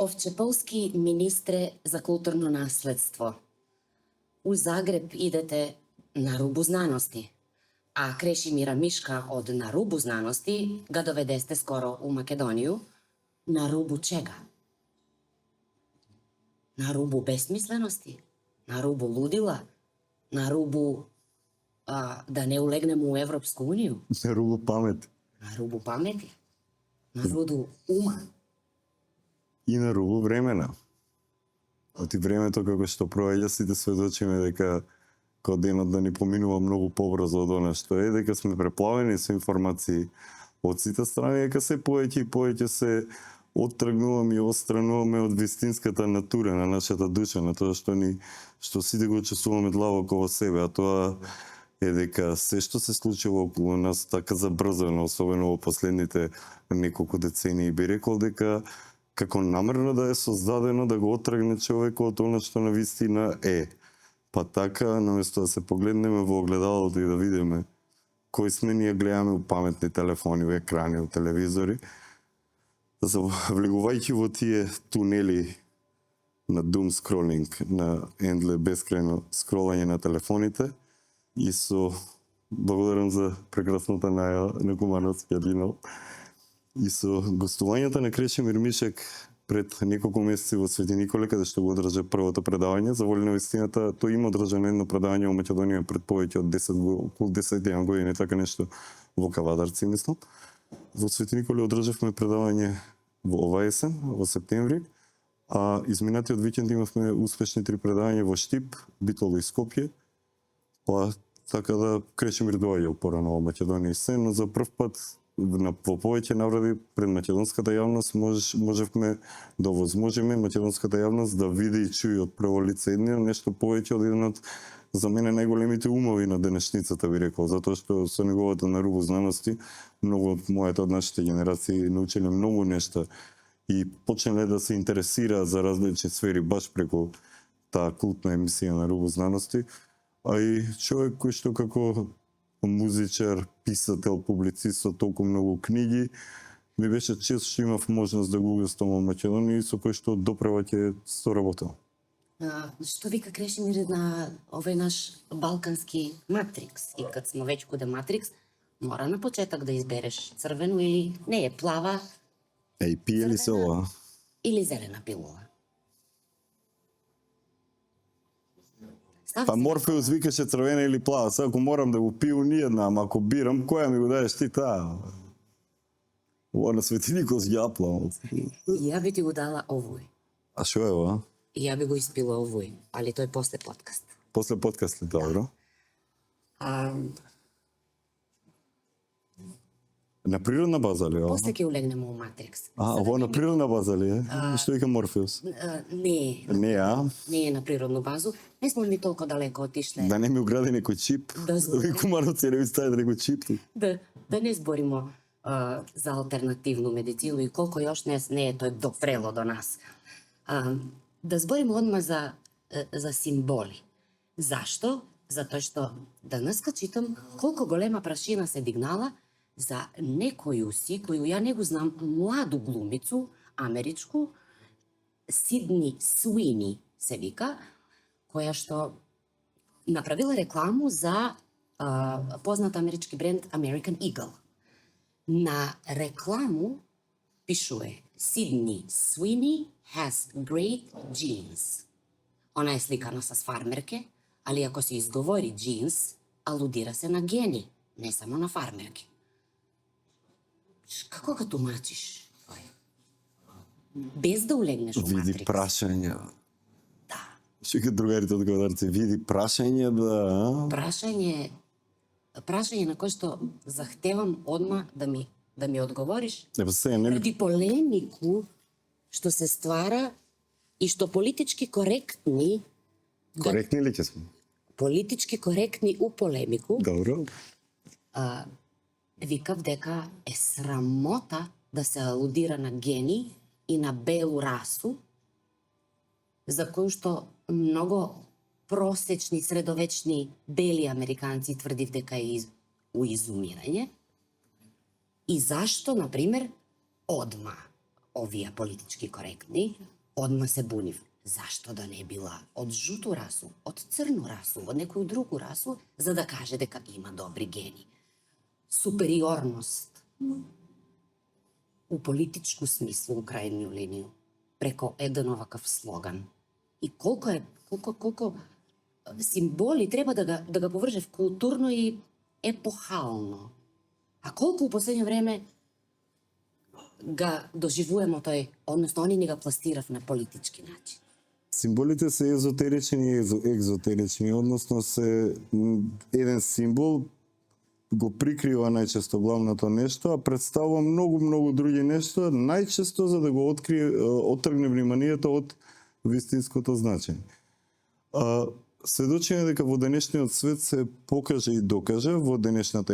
Овчеполски министре за културно наследство. У Загреб идете на рубу знаности, а Крешимира Мишка од на рубу знаности га доведесте скоро у Македонију. На рубу чега? На рубу бесмислености? На рубу лудила? На рубу да не улегнемо у Европску унију? На рубу памет. На рубу памети? На рубу ума? И на рубу времена. Оти времето како што проаѓа, сите сведочиме дека кога денот да ни поминува многу побрзо од она што е, дека сме преплавени со информации од сите страни, дека се поеќе и поеќе се оттргнуваме и отстрануваме од вистинската натура на нашата душа, на тоа што сите го чувствуваме длабоко во себе, а тоа е дека се што се случува околу нас така забрзано, особено во последните неколку децении, би рекол дека како намерно да е создадено да го оттргне човекот од она што на вистина е. Па така, наместо да се погледнеме во огледалото и да видиме кои сме, ние гледаме у паметни телефони, у екрани, у телевизори, влегувајќи во тие тунели на doom scrolling, на бескрајно скролање на телефоните, и благодарам за прекрасната најава на Куманов Спјадинал, и со гостувањето на Крешимир Мишек пред неколку месеци во Свети Николе, каде што го одржа првото предавање, за воля на вистината, тој има одржано едно предавање во Македонија пред повеќе од 10 години, така нешто во Кавадарци, мислам. Во Свети Николе одржавме предавање во оваа есен, во септември, а изминатиот викенд имавме успешни 3 предавања во Штип, Битол и Скопје. Па така да Крешимир доаѓа порано во Македонија и се, но за прв пат во повеќе навради пред македонската јавност можевме да овозможиме македонската јавност да види и чуи од прво лице едниот нешто повеќе од еден од за мене најголемите умови на денешницата, би рекол, затоа што со неговата на рубу знаности многу од мојата од нашите генерации научиле многу нешта и почнале да се интересираат за различни сфери баш преку таа култна емисија на рубу знаности, а и човек кој што како музичар, писател, публицист со толку многу книги, ми беше чест што имав можност да го угостам во Македонија и со кој што допрева ќе соработам. Што вика Крешимир на овој наш балкански матрикс? И кад сме веќе куде матрикс, мора на почеток да избереш црвено или не е плава, Еј, пие ли се ова? или зелена пилула. Па Морфеус викаше црвена или плава, сега ако морам да го пију ниједна, ама ако бирам, која ми го даеш ти таа? Ова на Свети Никол јапла. Ја би ти го дала овој. А шо е ова? И ја би го испила овој, али тој после подкаст. После подкаст ли, добро? На природна база ли ова? После ќе улегнеме у матрикс. Ова на природна база ли е? Што вика Морфеус? Не. Не, а? Не е на природну базу. Не сме ми толку далеко отишле. Да не ми угради некој чип? Да Кумановци не ми стави некој чип? Да не зборимо за алтернативну медицину и колку још не е тој допрело до нас. Да збориме одма за символи. Зашто? Затоа што денеска читам колку голема прашина се дигнала за некоју си, коју ја не го знам, младу глумицу, америчку, Сидни Суини се вика, која што направила рекламу за познат амерички бренд American Eagle. На рекламу пишуе Сидни Суини has great genes. Она е сликана с фармерке, али ако се изговори джинс, алудира се на гени, не само на фармерки. Како го тумачиш? Без да улегнеш во матрикс. Види прашање. Да. Шика другарите од Кавадарци, види прашање да... Прашање на кој што захтевам одма да ми одговориш. Сега не ли... Преди полемику што се ствара и што политички коректни... Коректни ли ќе сме? Политички коректни у полемику. Добро. Викав дека е срамота да се алудира на гени и на белу расу, за кој што многу просечни, средовечни бели американци тврдив дека е у изумирање. И зашто, например, одма овие политички коректни одма се бунив. Зашто да не била од жуту расу, од црну расу, од некој другу расу, за да каже дека има добри гени. Супериорност у политичку смислу, у крајниот линiju, преко еден оваков слоган. И колко символи треба да го повржев културно и епохално. А колку у последно време ga доживуваме тој, односно они не го пластирав на политички начин. Символите се езотерични и екзотерични, односно се еден символ го прикрива најчесто главното нешто, а представува многу други нешта, најчесто за да го оттргне вниманието од вистинското значење. Сведочиме дека во денешниот свет се покаже и докаже во денешната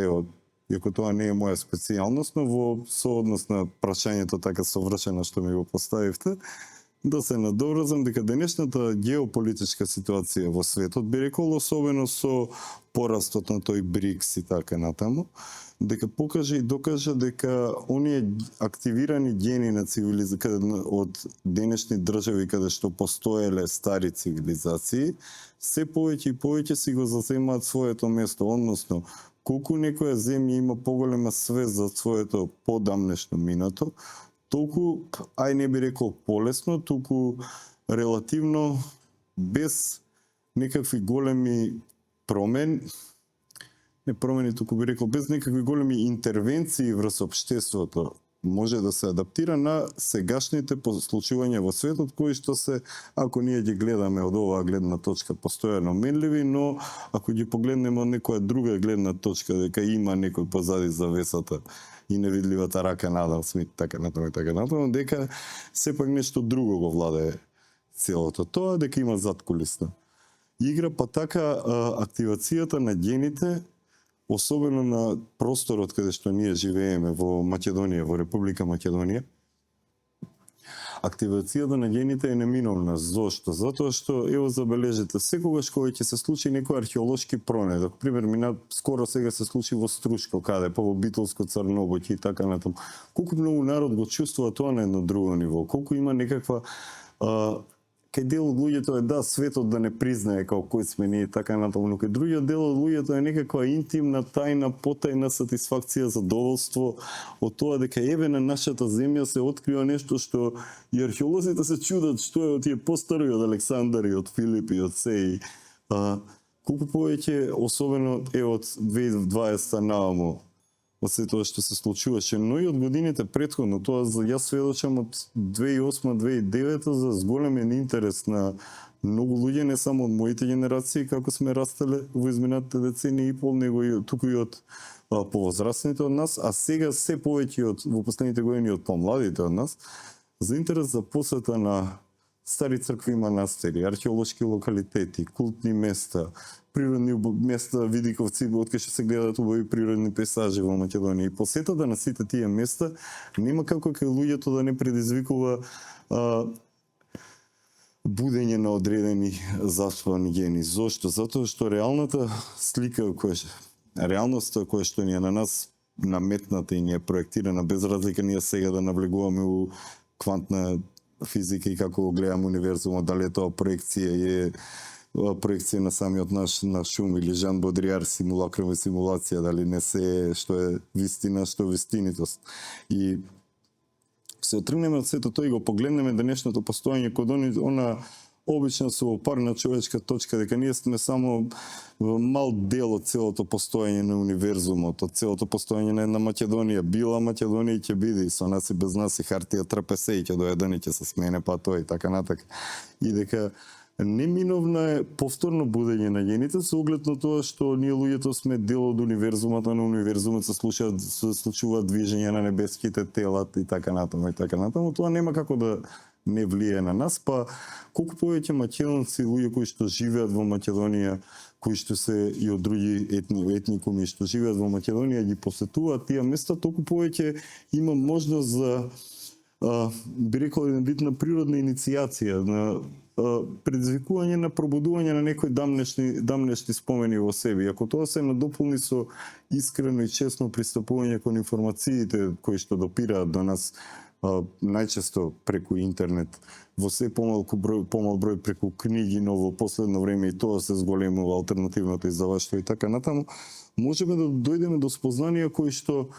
иако тоа не е моја специјалност, но во сооднос на прашањето така совршено што ми го поставивте, да се надоврзам дека денешната геополитичка ситуација во светот, би рекол особено со порастот на тој БРИКС и така натаму, дека покаже и докаже дека оние активирани гени на цивилизација од денешни држави каде што постоеле стари цивилизации, се повеќе и повеќе си го заземаат своето место, односно колку некоја земја има поголема свест за своето подамнешно минато, толку, не би рекол полесно, туку релативно без некакви големи промени, туку би рекол без некакви големи интервенции врз општеството, може да се адаптира на сегашните случувања во светот, кои што се, ако ние ги гледаме од оваа гледна точка, постојано менливи, но ако ги погледнеме од некоја друга гледна точка, дека има некој позади завесата и невидливата рака на Адам Смит, така натаму, дека сепак нешто друго го владее целото тоа, дека има задкулисна игра, па така активацијата на гените, особено на просторот каде што ние живееме во Македонија, во Република Македонија, активацијата на гените е неминовна. Зошто? Затоа што, ево забележете, секогаш кога ќе се случи некој археолошки пронедок, пример, скоро сега се случи во Струшко, каде, па во Битолско Црнобоќе и така натаму, колку многу народ го чувствува тоа на едно друго ниво, колку има некаква кај дел од луѓето е светот да не признае како кој сме ние така натаму, но кај другиот дел од луѓето е некаква интимна, тајна, потајна сатисфакција, задоволство од тоа дека еве на нашата земја се открива нешто што и археолозите се чудат што е од тие постари од Александар и од Филип и од Сеј. Колку повеќе, особено од 2020 нааму, од се тоа што се случуваше, но и од годините претходно, тоа јас сведочам од 2008-2009 за зголемен интерес на многу луѓе, не само од моите генерации, како сме растеле во изминатите децении и пол, него и туку и од повозрастните од нас, а сега се повеќе во последните години од помладите од нас, за интерес за посета на стари цркви и манастири, археолошки локалитети, култни места, природни места, видиковци, откај што се гледат убави природни пейзажи во Македонија. И посетата на сите тие места нема како кај луѓето да не предизвикува будење на одредени заспани гени. Зошто? Затоа што реалната слика реалноста која што ни е на нас наметната и ни е проектирана, без разлика ние сега да навлегуваме у квантна физика и како го гледаме универзумот, дали е тоа проекција на самиот наш ум или Жан Бодриар, симулакрум и симулација, дали не се што е вистина, што е вистинитост. И се отргнеме од сето тоа и го погледнеме денешното постоење код она обична сувопарна човечка точка, дека ние сме само мал дел од целото постоење на универзумот, од целото постоење на една Македонија. Била Македонија и ќе биде, и со нас и без нас и хартија трпесе и ќе доеден и ќе се смене, па тој и така натака. И дека неминовно е повторно будење на гените со оглед на тоа што ние луѓето сме дел од универзумот, а на универзумот се случуваат движења на небеските тела и така натаму и така натаму. Тоа нема како да не влие на нас, па колку повеќе македонци, луѓе кои што живеат во Македонија, кои што се и од други етникуми што живеат во Македонија ги посетуваат тие места, толку повеќе има можност за би рекол еден вид на природна иницијација, на предизвикување на пробудување на некои дамнешни спомени во себе. Ако тоа се надополни со искрено и честно пристапување кон информациите кои што допираат до нас, најчесто преку интернет, во се помал број преку книги, но во последно време и тоа се зголемува алтернативното издаваштво и така натаму, можеме да дојдеме до спознанија кои што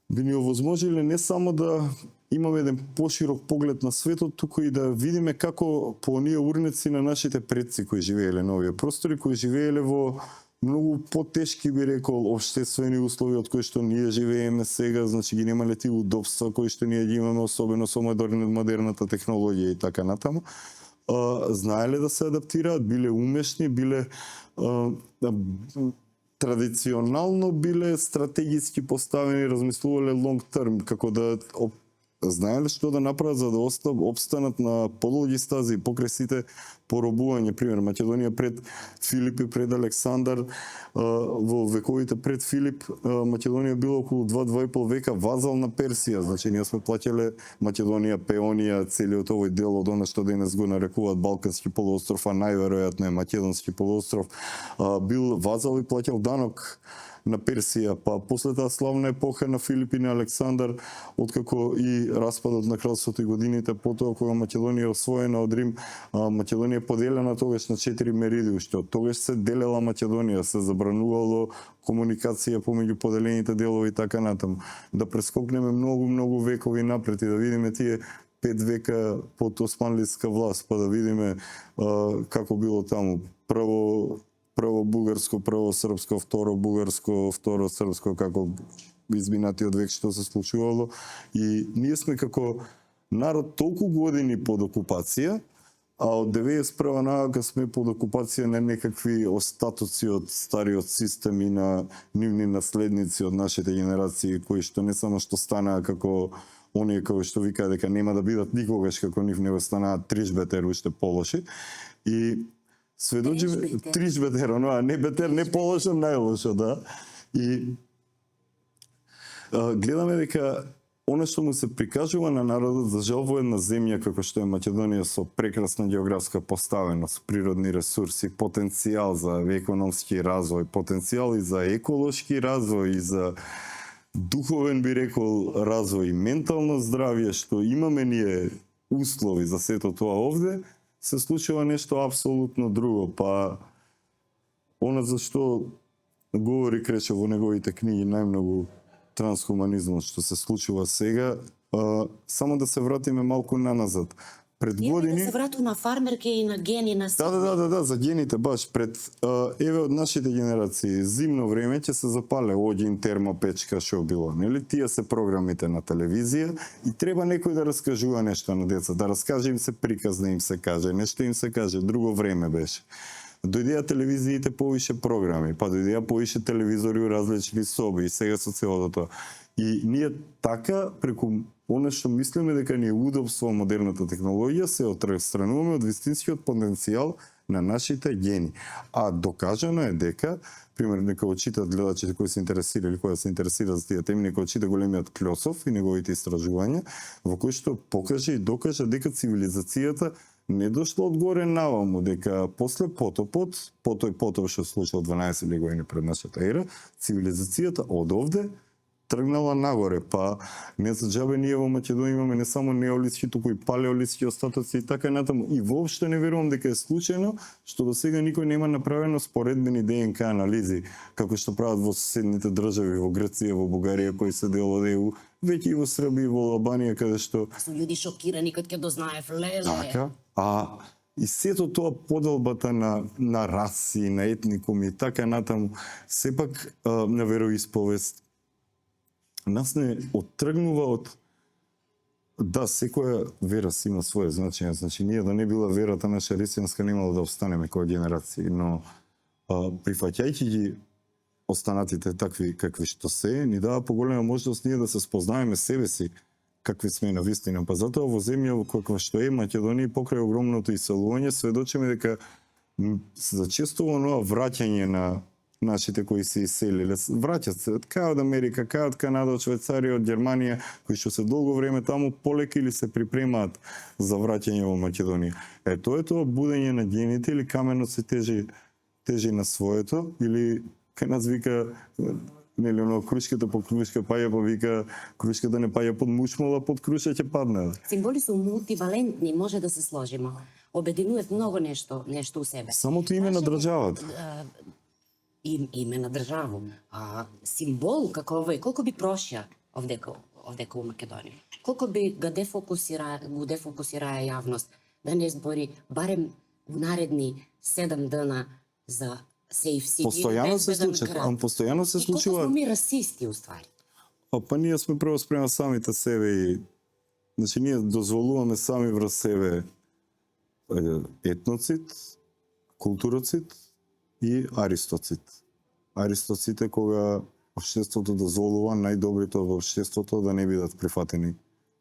би ни овозможиле не само да имаме еден поширок поглед на светот, туку и да видиме како по оние урнеци на нашите предци кои живееле на овие простори, кои живееле во многу потешки, би рекол, општествени услови од кои што ние живееме сега, значи ги немале тие удобства кои што ние ги имаме, особено со модерната технологија и така натаму. Знаеле да се адаптираат, биле умешни, биле традиционално биле стратегиски поставени, размислувале long term, како да знаеле што да направат за да обстанат на подолги стази покрај сите поробување. Пример, Македонија пред Филип и пред Александар, во вековите пред Филип, Македонија била околу 2-2,5 века вазал на Персија. Значи, ние сме плаќале Македонија, Пеонија, целиот овој дел од она што денес го нарекуваат Балкански полуостров, а најверојатно е Македонски полуостров, бил вазал и плаќал данок на Персија, па после таа славна епоха на Филип и на Александар, откако и распадот на кралството и годините потоа кога Македонија е освоена од Рим, Македонија е поделена тогаш на 4 мериди, уште од тогаш се делела Македонија, се забранувало комуникација помеѓу поделените делови и така натаму. Да прескокнеме многу векови напред и да видиме тие 5 века под османлиска власт, па да видиме како било таму. Прво бугарско, прво српско, второ бугарско, второ српско, како изминатиот век што се случувало. И ние сме како народ толку години под окупација, а од 91 навака сме под окупација на некакви остатоци од стариот систем и на нивни наследници од нашите генерации, кои што не само што станаа како оние кои што викаат дека нема да бидат никогаш како нив, него станаат трижбетер уште полоши. И сведочиме трижбетер, а не бетер, не полошо, најлошо, да. И гледаме дека она што му се прикажува на народот, за жал во една земја како што е Македонија со прекрасна географска поставеност, природни ресурси, потенцијал за економски развој, потенцијал и за еколошки развој, и за духовен, би рекол, развој, ментално здравје, што имаме ние услови за сето тоа овде, се случува нешто апсолутно друго. Па она за што говори Кречев во неговите книги најмногу, трансхуманизмот што се случува сега, само да се вратиме малку наназад. Пред години... Да се врату на фармерке и на гени на сите. Да, за гените баш. Пред, еве од нашите генерации, зимно време ќе се запале оѓин, термопечка, шо било. Нели? Тие се програмите на телевизија и треба некој да раскажува нешто на деца, да раскаже им се приказ, да им се каже, нешто им се каже, друго време беше. Дојдеа телевизиите повише програми, па дојдеа повише телевизори у различни соби и сега со целото тоа. И ние така, преку оно што мислиме дека ни е удобство модерната технологија, се отстрануваме од вистинскиот потенцијал на нашите гени. А докажано е дека, пример, нека го читат гледачите кои се интересира или кои се интересира за тие теми, нека го чита големиот Клосов и неговите истражувања, во кои што покаже и докаже дека цивилизацијата не дошло одгоре наваму, дека после потопот што се случил 12 години пред нашата ера, цивилизацијата од овде тргнала нагоре, па не за џабе ние во Македонија имаме не само неолитски, туку и палеолитски остатоци и така натаму. И воопшто не верувам дека е случајно што до сега никој нема направено споредбени ДНК анализи, како што прават во соседните држави, во Грција, во Бугарија, кои се дел од ЕУ, веќе и во Србија и во Албанија, каде што... Се луѓе шокирани кога ќе дознаев, леле. Така, и сето тоа поделбата на раси, на етникуми и така натаму, сепак на вероисповест, нас не оттргнува од... Да, секоја вера си има своје значење, значи ние да не била верата наша христијанска немало да останеме кој генерации, но прифаќајќи ги останатите такви какви што се, ни дава поголема можност ние да се спознаеме себе си какви сме на вистина. Па затоа во земја каква што е Македонија, покрај огромното иселување, сведочиме дека се зачестува оноа враќање на нашите кои се иселиле, враќаат се кај од Америка, кај од Канада, од Швајцарија, од Германија, кои што се долго време таму полека или се припремаат за враќање во Македонија. Тоа е тоа будење на гените или каменот се тежи на своето, или кај нас вика нели оно крушката по крушка паја, па вика крушката не паја под мушмола, под круша ќе падне. Символи се мултивалентни, може да се сложимо. Обединуваат многу нешто у себе. Самото име на државата. Име на државу. Символ како овој, колку би прошја овдека у Македонија. Колку би го дефокусираа јавност да не збори барем у наредни 7 дена за Safe City. Постојано се случува, постојано се случува. Колку сме ми расисти уствари. Па ние сме прво спрема самите себе и значи ние дозволуваме сами врз себе етноцит, културоцит и аристоцит. Аристоцит е кога општеството дозволува најдобрите во општеството да не бидат прифатени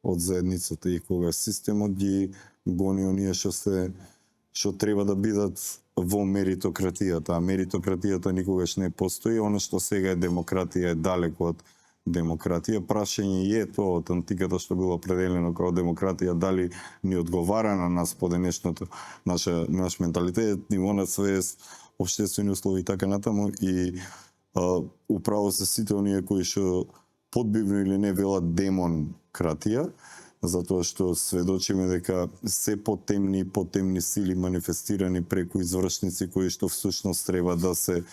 од заедницата и кога системот ги гони оние што треба да бидат во меритократијата, а меритократијата никогаш не постои, она што сега е демократија е далеко од демократија. Прашање е тоа од антиката што било определено како демократија, дали ни одговара на нас по денешното наш менталитет, ниво на свест, општествени услови и така натаму и управо се сите оние кои што подбивно или не велат демонкратија, затоа што сведочиме дека се потемни сили манифестирани преку извршници кои што всушност треба да се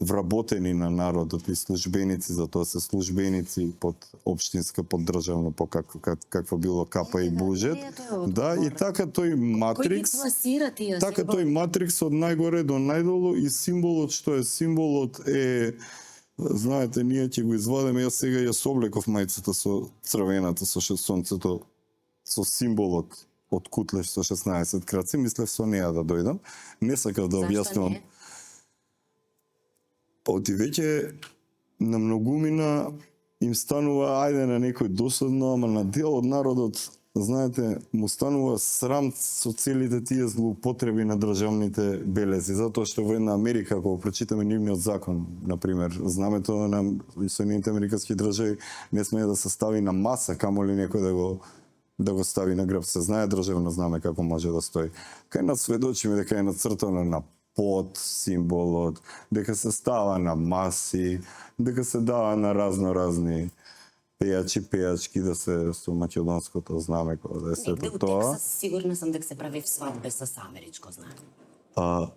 вработени на народот и службеници, затоа се службеници под општинска, под државна, по какво било капа и буџет. Да, и така тој матрикс, така тој матрикс од најгоре до најдолу и символот што е символот е, знаете, ние ќе го извадиме, јас сега ја соблеков мајцата со црвената со сонцето, со символот од Кутлеш со 16 краци, мислев со неа да дојдам. Не сакав да објаснувам. Оти веќе на многумина им станува, ајде на некој досадно, ама на дел од народот, знаете, му станува срам со целите тие злоупотреби на државните белези, затоа што во една Америка, кога прочитаме нивниот закон, например, знамето на Соединените американски држави не смее да се стави на маса, камоли некој да го стави на грб. Се знае државно знаме како може да стои. Кај нас сведочиме дека е нацртано на под символот, дека се става на маси, дека се дава на разни пејачки да се со македонското знаме кога да е сето тоа. Сигурна сум дека се прави свадбе со америчко знаме.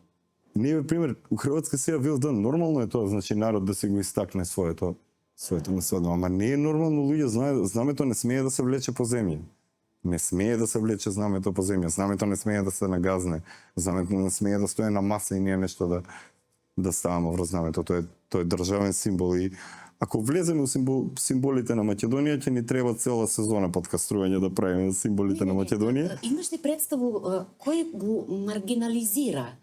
Ние, пример, у Хрватска сега Вилдан, нормално е тоа, значи народ да се го истакне своето на свадба, ама не е нормално луѓе, знамето не смее да се влече по земја. Не смее да се влече знамето по земја, знамето не смее да се нагазне, знамето не смее да стои на маса и ние нешто да ставаме врз знамето. Тој е државен символ и ако влеземе у символите на Македонија, ќе ни треба цела сезона подкастрување да правиме символите на Македонија. Имаш ли представу кој го маргинализира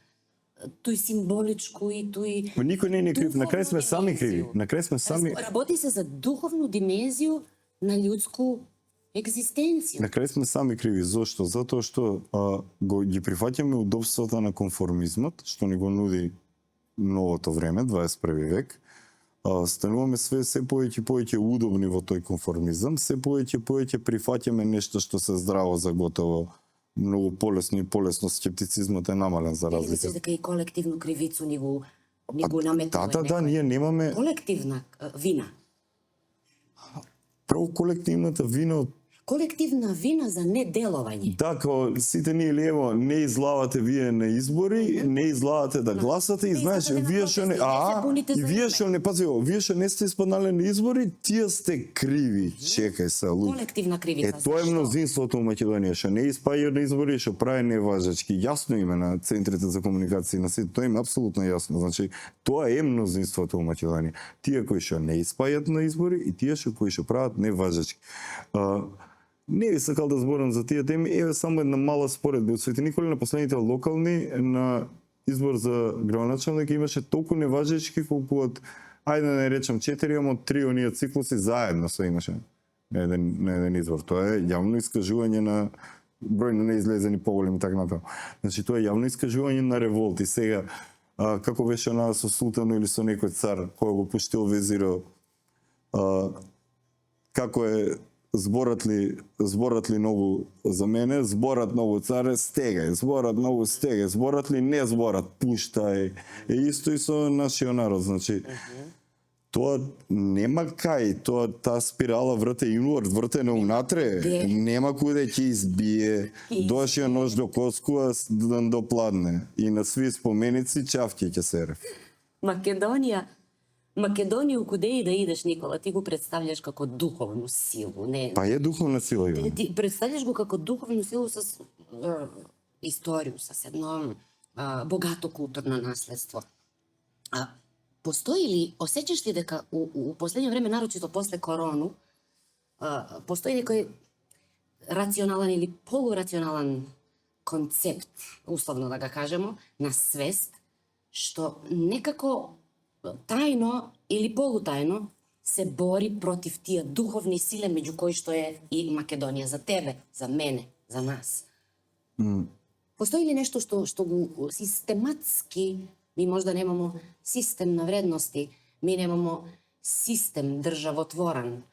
тој символичко и тој... Никој не е крив, на крај сме сами криви. На крај сме сами... Работи се за духовну димензiju на људску екзистенција. На крај сме сами криви. Зошто? Затоа што ги прифаќаме удобствата на конформизмот, што ни го нуди новото време, 21 век. Стануваме се повеќе удобни во тој конформизам, се повеќе прифаќаме нешто што се здраво заготово, многу полесно скептицизмот е намален за разлика. Мислиш дека и колективну кривицу ни го наметува? Да, ние немаме колективна вина. Прво колективната вина колективна вина за неделување. Така, сите ние лево не излавате вие на избори, не излавате да гласате и знаеш, вие што не вие што не вие што не сте испаднале на избори, тие сте криви. Чекај се, луѓе. Колективна кривица. Тоа е мнозинството у Македонија, што не испаѓа на избори, што прави неважачки. Јасно име на центрите за комуникација на сите, тоа им апсолутно јасно. Значи, тоа е мнозинството у Македонија. Тие кои што не испаѓаат на избори и тие кои што прават неважачки. Не би сакал да зборам за тие теми, еве само една мала споредба. Од Свети Николи на последните локални на избор за градоначалник имаше толку неважечки колку од, ајде да не речам 4, ама од 3 оние циклуси заедно се имаше на еден избор. Тоа е јавно искажување на број на неизлезени поголеми така натаму. Значи тоа е јавно искажување на револт и сега како беше она со султано или со некој цар кој го пуштил везиро, како е зборат ли нову за мене, зборат нову царе, стегај, зборат нову стегај, зборат ли не зборат, пуштај. Е исто и со нашиот народ, значи Тоа нема кај, таа спирала врте инвард, врте на унатре, Де? нема куде ќе избие, дошија нож до коскува до пладне и на сви споменици чавки ќе серев. Македонија куде и да идеш, Никола, ти го представljаш како духовну силу, не? Па е духовна сила, Иван. Ти представljаш го како духовну силу со историју, со едно богато културно наследство. Постои ли, осеќаш ли дека у последно време, нарочито после корону, постои некој рационален или полурационален концепт, условно да ga кажемо, на свест, што некако тајно или полутајно се бори против тие духовни силе меѓу кои што е и Македонија за тебе, за мене, за нас. Постои ли нешто што го систематски, ми можда немамо систем на вредности, ми немамо систем државотворен,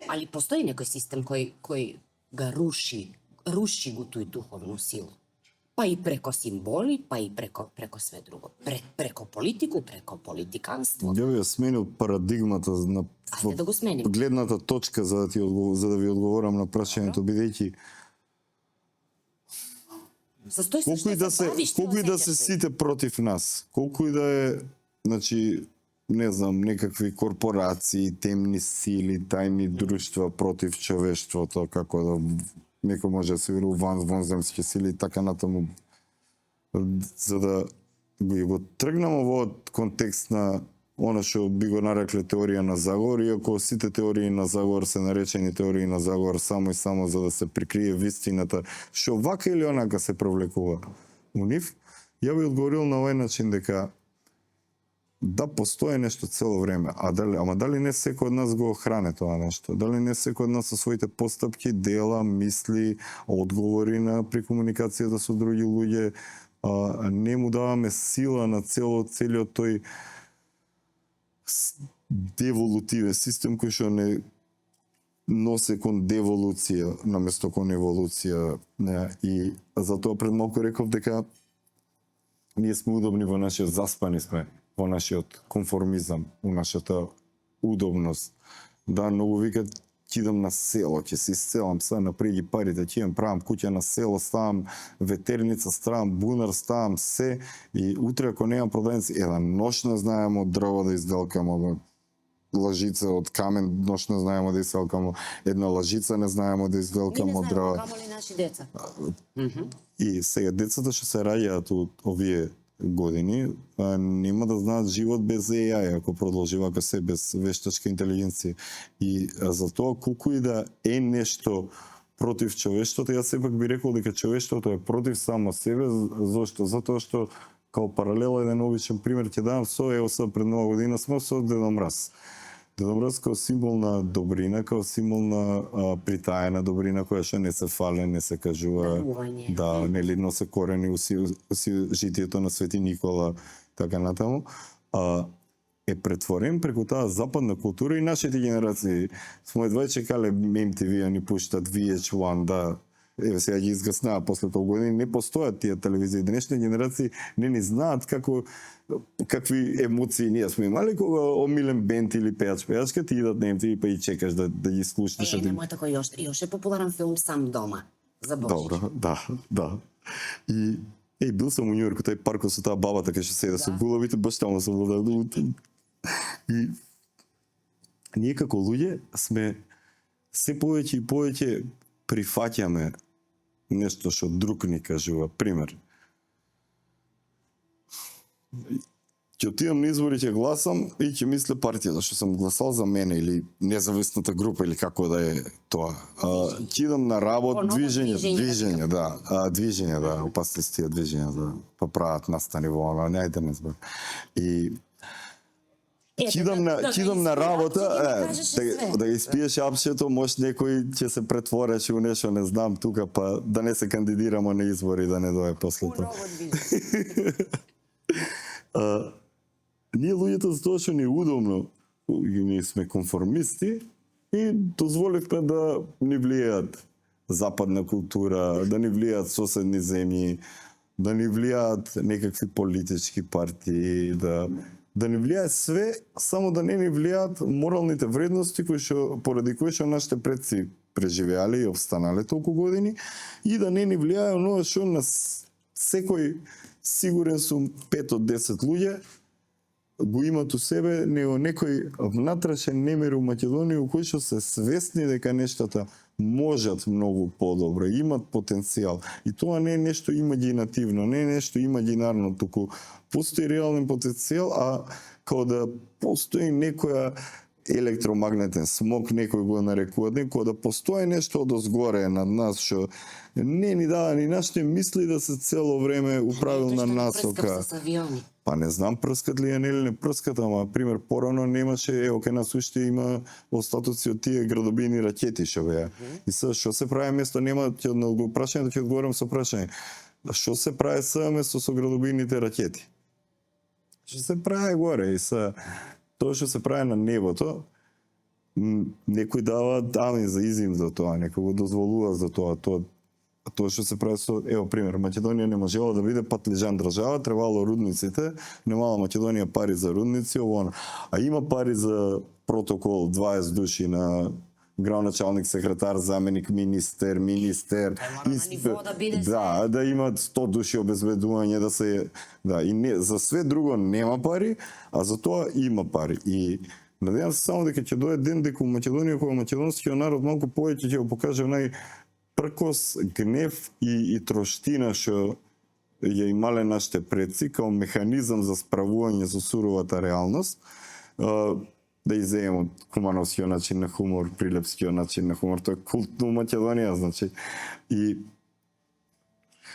али постои некој систем кој га руши го тој духовну силу. Па и преко символи, па и преко све друго. Преко политику, преко политиканство. Ја би ја сменил парадигмата на Ајде да го сменим. гледната точка за да ви одговорам на прашањето, бидејќи Застој се колку и да се сите против нас, колку и да е, значи, не знам, некакви корпорации, темни сили, тајни друштва против човештвото, како да некој може да се верува вонземски сили и така натаму. За да го тргнемо во контекст на она што би го нарекле теорија на заговор, иако сите теории на заговор се наречени теории на заговор само и само за да се прикрие вистината, што вака или онака се провлекува у нив, ја би одговорил на овој начин дека да постои нешто цело време, ама дали не секој од нас го охране тоа нешто? Дали не секој од нас со своите постапки, дела, мисли, одговори на при комуникацијата со други луѓе, не му даваме сила на целиот тој деволутивен систем кој што не носи кон деволуција наместо кон еволуција, и затоа пред малку реков дека ние сме удобни во нашиот, заспани сме во нашиот конформизам, у нашата удобност. Да, многу викат, ќе идам на село, ќе се исцелам, сега напреди парите, ќе идам, правам куќа на село, ставам ветерница, ставам бунар, ставам се, и утре ако немам продавници, еден нож не знаеме од дрво да изделкамо, лажица од камен, нож не знаеме да изделкамо, една лажица не знаеме да изделкамо од дрво. Не знаеме, камо ли наши деца. И сега децата што се раѓаат од овие години нема да знаат живот без AI, ако продолжи вака се без вештачка интелигенција. И за тоа колку и да е нешто против човештвото, јас сепак би рекол дека човештвото е против само себе. Зошто? Затоа што као паралела еден обичен пример ќе дадам со пред нова година сме со Дедо Мраз. Дедо Мраз као символ на добрина, као символ на притаена добрина која што не се фале, не се кажува, да, нели носи корени уси житието на Свети Никола, така натаму. Е претворен преку таа западна култура и нашите генерации. Смо едва чекале MTV ни пуштат VH1, да, еве сега ги изгаснаа после толку години, не постојат тие телевизии. Денешни генерации не ни знаат какви емоции ние сме имали кога омилен бенд или пејачка ти идат на MTV па и чекаш да ги слушнеш. Немој тако још е популарен филм Сам дома за Божич. Добро, да. И бил сам у Њујорк, тај паркот со таа бабата кај што седе со гуловите, баш таму сум бил. И ние како луѓе сме се повеќе и повеќе прифаќаме нешто што друг ни кажува. Пример. Ќе отидам на избори, ќе гласам и ќе мисле партијата што сум гласал за мене или независната група или како да е тоа. Ќе идам на работа, движење, да, опасни с тие движења, да, па прават настани во она, неајде не збор. И ќе идам на работа, да ги спиеш апшето, може некој ќе се претвореше у нешто, не знам, тука, па да не се кандидирамо на избори, да не дое после тоа. Ние луѓето за тоа што ни е удобно, ние сме конформисти и дозволивме да ни влијаат западна култура, да ни влијаат соседни земји, да ни влијаат некакви политички партии, да да ни влијае све, само да не ни влијаат моралните вредности поради кои што нашите предци преживеале и обстанале толку години, и да не ни влијае оно што на секој, сигурен сум, 5 од 10 луѓе го имат у себе него некој внатрешен немир у Македонија кои што се свесни дека нештата можат многу подобро, имат потенцијал. И тоа не е нешто имагинативно, не е нешто имагинарно, туку постои реален потенцијал, а као да постои некоја електромагнетен смог, некој го нарекува, некој да постои нешто одозгоре над нас што не ни дава ни нашите мисли да се цело време у правилна насока. Па не знам прскат ли или не прскат, ама пример порано немаше, ево кај нас уште има остатоци од тие градобини ракети што беа. И сега што се прави место, нема ќе го прашање да ќе одговорам со прашање. Што се прави сега место со градобините ракети? Што се прави горе и сега тоа што се прави на небото, некој дава амин за изим за тоа, некој го дозволува за тоа, тоа што се прави со, ево пример, Македонија не можела да биде патлижан држава, требало рудниците, немала Македонија пари за рудници, ово, а има пари за протокол 20 души на градоначалник, секретар, заменик, министер, да имат 100 души обезбедување, да се, да, и не, за све друго нема пари, а за тоа има пари. И надевам се само дека ќе дое ден дека у Македонија, кога македонскиот народ малку повеќе ќе го покаже пркос, гнев и троштина што ја имале нашите предци као механизам за справување со суровата реалност, да изеем од кумановскиот начин на хумор, прилепскиот начин на хумор, тоа е култно Македонија, значи, и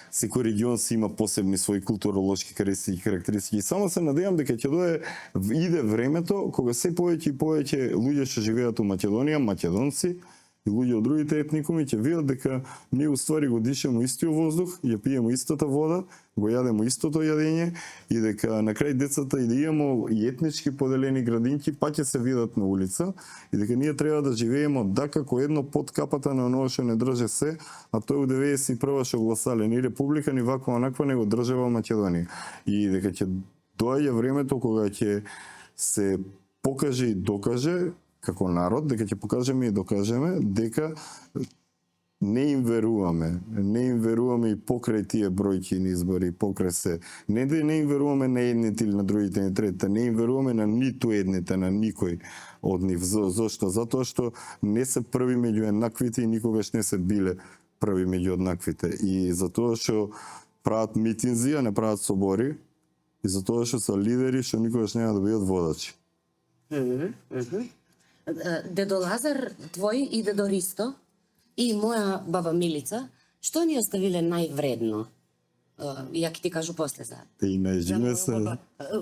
секој регион си има посебни своји културолошки карактеристики. И само се надевам дека ќе иде времето кога се повеќе и повеќе луѓе што живеат у Македонија, македонци, и луѓе од другите етникуми ќе видат дека ние уствари го дишеме истиот воздух, ја пиеме истата вода, го јадеме истото јадење и дека на крај децата и да имамо и етнички поделени градинки, па ќе се видат на улица и дека ние треба да живееме од како едно под капата на оноа што не држе се, а тој у 91 што гласале ни република, ни ваква онаква, него држава Македонија. И дека ќе доаѓа времето кога ќе се покаже и докаже како народ, дека ќе покажеме и докажеме дека не им веруваме и покрај тие бројки на избори, покрај се. Не да не им веруваме на едните или на другите, на третите, не им веруваме на ниту едните, на никој од нив. Зошто? Затоа што не се први меѓу еднаквите и никогаш не се биле први меѓу еднаквите. И затоа што прават митинзи, а не прават собори, и затоа што се лидери што никогаш нема да бидат водачи. Дедо Лазар, твој и дедо Ристо и моја баба Милица, што ни оставиле највредно? Ја ќе ти кажу после за. И најжиме се.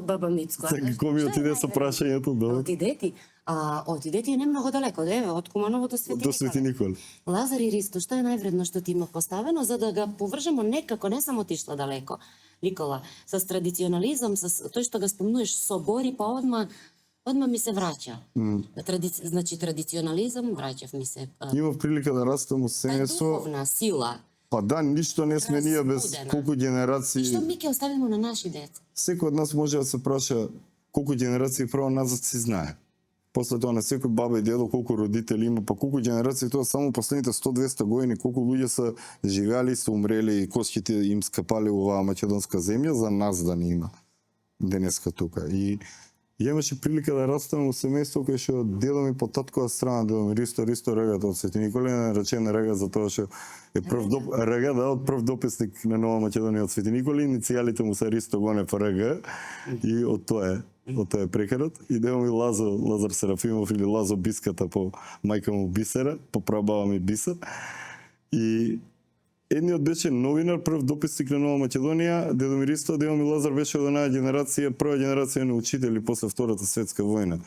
Баба Мицко. Како ми отиде со прашањето, да. Отиде ти не многу далеко, од Куманово до Свети Никола. До Свети Никола. Лазар и Ристо, што е највредно што ти има поставено за да го повржемо некако, не само отишла далеко. Никола, с традиционализам, с тој што го спомнуваш, собори, па одма ми се враќа. Значи традиционализам, враќав ми се. Имав прилика да растам у семејство. Духовна сила. Па да, ништо не сме ние без колку генерации. Што ми ќе оставиме на наши деца? Секој од нас може да се праша колку генерации право назад си знае. После тоа на секој баба и дедо колку родители има, па колку генерации, тоа само последните 100-200 години, колку луѓе се живеали, се умрели и костите им скапале оваа македонска земја за нас да не има денеска тука. И имаше прилика да растам во семејство кај што дедо ми по таткова страна, дедо ми Ристо Регата од Свети Никола, наречен Рега за тоа што е прв дописник на Нова Македонија од Свети Никола, иницијалите му се Ристо Гонев Рега и од тоа е прекарот. И дедо ми Лазар Серафимов или Лазо Биската по мајка му Бисера, по прабаба ми Бисер. И едниот беше новинар, прв дописник на Нова Македонија, дедо ми Ристо, дедо ми Лазар беше од една генерација, прва генерација на учители после Втората светска војна.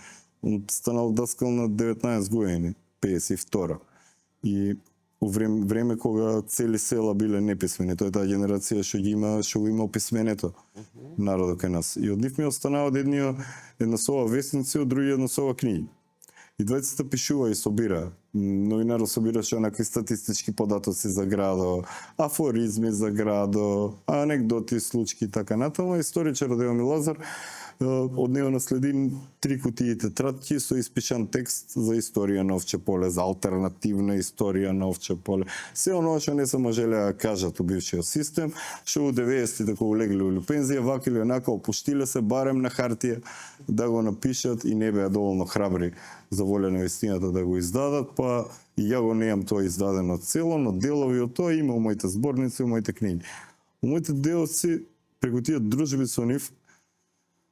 Он станал даскал на 19 години, 52. И у време кога цели села биле неписмени, тоа е таа генерација што го има описменето народот кај нас. И од нив ми останаа една сова вестници, од други една сова книги. И двајцата пишува и собира. новинарот собираше онакви статистички податоци за градот, афоризми за градот, анекдоти, случки и така натаму. Историчарот Еомил Лазар од него наследи 3 кутии тетрадки со испишан текст за историја на Овче поле, за алтернативна историја на Овче поле. Се оно што не се можеле да кажат у бившиот систем, што у 90-тите кога улегли у пензија, вака или онака опуштиле се барем на хартија да го напишат и не беа доволно храбри за воля на вистината да го издадат, па и ја го неам тоа издадено цело, но делови од тоа има у моите зборници, у моите книги. У моите делоци, преку тие дружби со нив,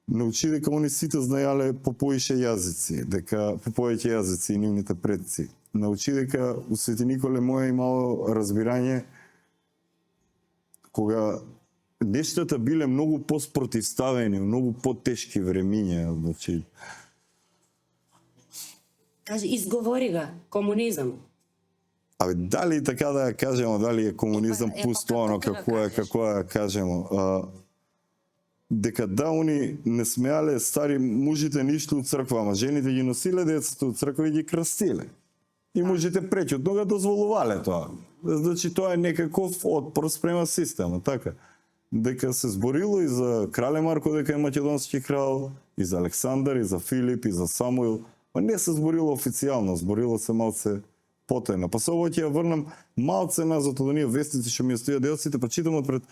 научи дека они сите знаеле по поише јазици, дека по повеќе јазици и нивните предци. Научи дека у Свети Николе моја имало разбирање кога нештата биле многу поспротивставени, многу потешки времиња, значи. Кажи, изговори го, комунизам. Абе, дали така да ја кажемо, дали е комунизам пусто оно, како ја кажемо, дека да, они не смеале, стари мужите не ишле у црква, ама жените ги носиле децата у црква и ги крстиле. И мужите преќутно го дозволувале тоа. Значи, тоа е некаков отпор спрема система, така. Дека се зборило и за крале Марко, дека е македонски крал, и за Александар, и за Филип, и за Самуил, па не се зборило официјално, зборило се малце потајно. Па се ово ќе ја врнам малце назад од оние вестници што ми стојат делците, па читам од пред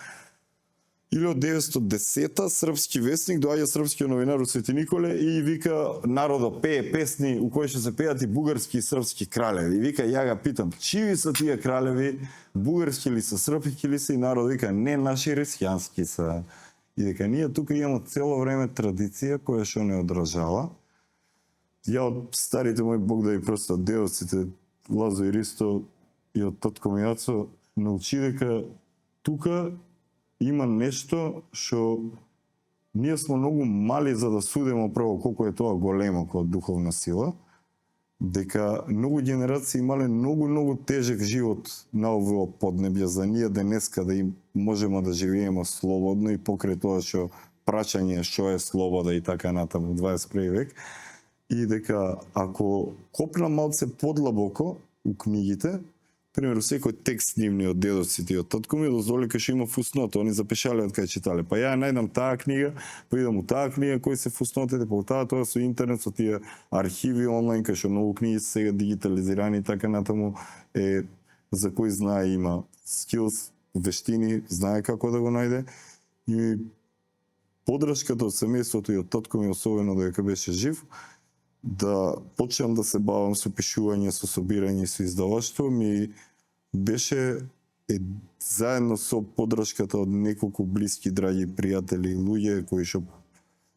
1910-та српски вестник, доаѓа српскиот новинар од Свети Николе и вика народот пее песни у кои што се пеат и бугарски и српски кралеви. И вика, ја га питам, чиви се тие кралеви, бугарски ли се, српски ли се? И народ вика, не, наши христијански се. И дека ние тука имаме цело време традиција која што не одржава. Ја од старите мои Бог да и просто делците Лазо и Ристо и од татко ми Јацо научи дека тука има нешто што ние сме многу мали за да судиме прво колку е тоа големо како духовна сила, дека многу генерации имале многу тежек живот на овој поднебје за ние денеска да им можеме да живееме слободно и покрај тоа што прашање што е слобода и така натаму 21 век, и дека ако копнам малце подлабоко у книгите, пример, секој текст нивни од дедоците и од татко ми дозволи кај што има фуснота, они запишале од кај читале. Па ја најдам таа книга, па идам у таа книга кои се фуснотите, па у тоа со интернет, со тие архиви онлайн, кај што многу книги се сега дигитализирани и така натаму, за кој знае има скилс, вештини, знае како да го најде. И подршката од семејството и од татко ми, особено додека беше жив, да почнам да се бавам со пишување, со собирање, со издаваштво, ми беше заедно со подршката од неколку блиски, драги пријатели и луѓе кои што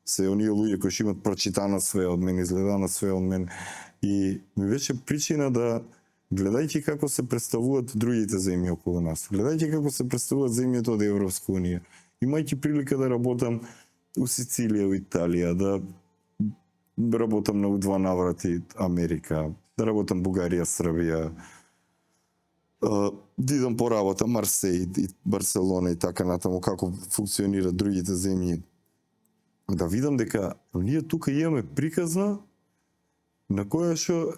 се оние луѓе кои што имат прочитано све од мене, изгледано све од мене, и ми беше причина да, гледајќи како се представуваат другите земји околу нас, гледајќи како се представуваат земјите од Европска унија, имајќи прилика да работам у Сицилија, у Италија, да работам на 2 наврати Америка, да работам Бугарија, Србија, да идам по работа Марсеј, Барселона и така натаму, како функционираат другите земји. Да видам дека ние тука имаме приказна на која што